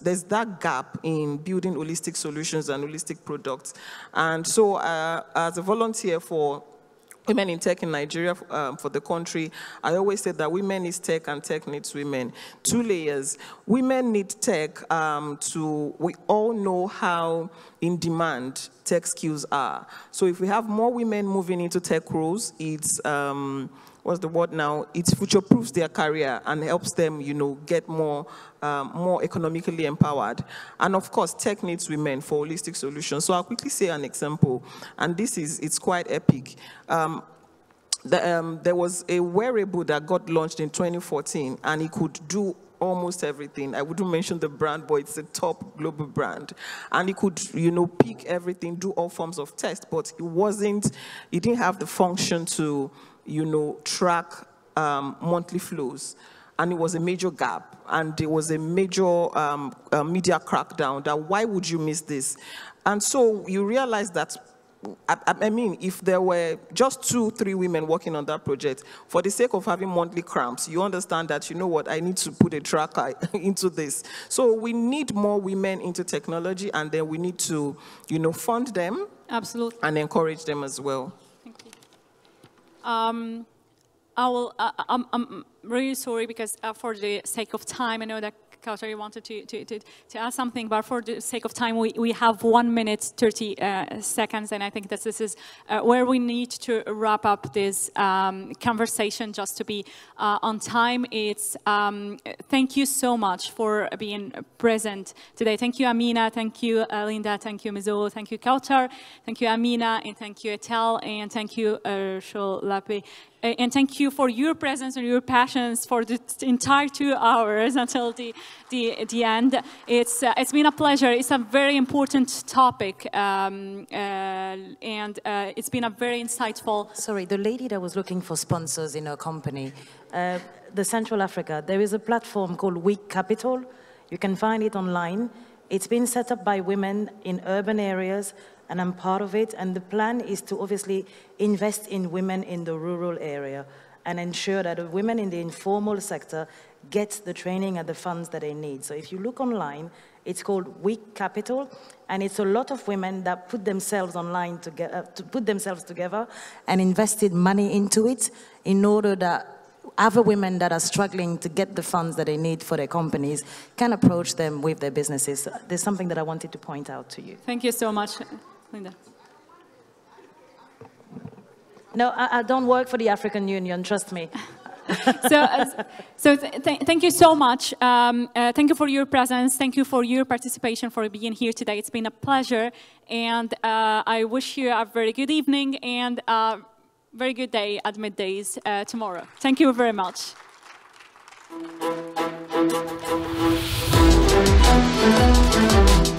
There's that gap in building holistic solutions and holistic products. And so as a volunteer for Women in Tech in Nigeria for the country, I always say that women need tech and tech needs women. Two layers. Women need tech we all know how in demand tech skills are. So if we have more women moving into tech roles, it's, what's the word now? It future-proofs their career and helps them, get more economically empowered. And of course, tech needs women for holistic solutions. So I'll quickly say an example, and it's quite epic. There was a wearable that got launched in 2014, and it could do almost everything. I wouldn't mention the brand, but it's a top global brand. And it could, pick everything, do all forms of tests, but it didn't have the function to, track monthly flows. And it was a major gap, and there was a major media crackdown that why would you miss this? And so you realize that I mean, if there were just 2, 3 women working on that project, for the sake of having monthly cramps, you understand that, you know what, I need to put a tracker into this. So we need more women into technology, and then we need to, you know, fund them. Absolutely. And encourage them as well. Thank you. I'm really sorry because for the sake of time, I know that Kautar, you wanted to ask something, but for the sake of time, we have 1 minute, 30 seconds, and I think that this is where we need to wrap up this conversation just to be on time. It's thank you so much for being present today. Thank you, Amina. Thank you, Linda. Thank you, Mizo. Thank you, Kautar. Thank you, Amina, and thank you, Etel, and thank you, Sholapi. And thank you for your presence and your passions for the entire 2 hours until the end. It's been a pleasure. It's a very important topic, and it's been a very insightful. Sorry, the lady that was looking for sponsors in her company, the Central Africa, there is a platform called Weak Capital. You can find it online. It's been set up by women in urban areas, and I'm part of it, and the plan is to obviously invest in women in the rural area and ensure that the women in the informal sector get the training and the funds that they need. So if you look online, it's called Weak Capital, and it's a lot of women that put themselves online to put themselves together and invested money into it in order that other women that are struggling to get the funds that they need for their companies can approach them with their businesses. There's something that I wanted to point out to you. Thank you so much, Linda. No, I don't work for the African Union, trust me. Thank you so much. Thank you for your presence. Thank you for your participation, for being here today. It's been a pleasure. And I wish you a very good evening and a very good day at MEDays tomorrow. Thank you very much. Thank you.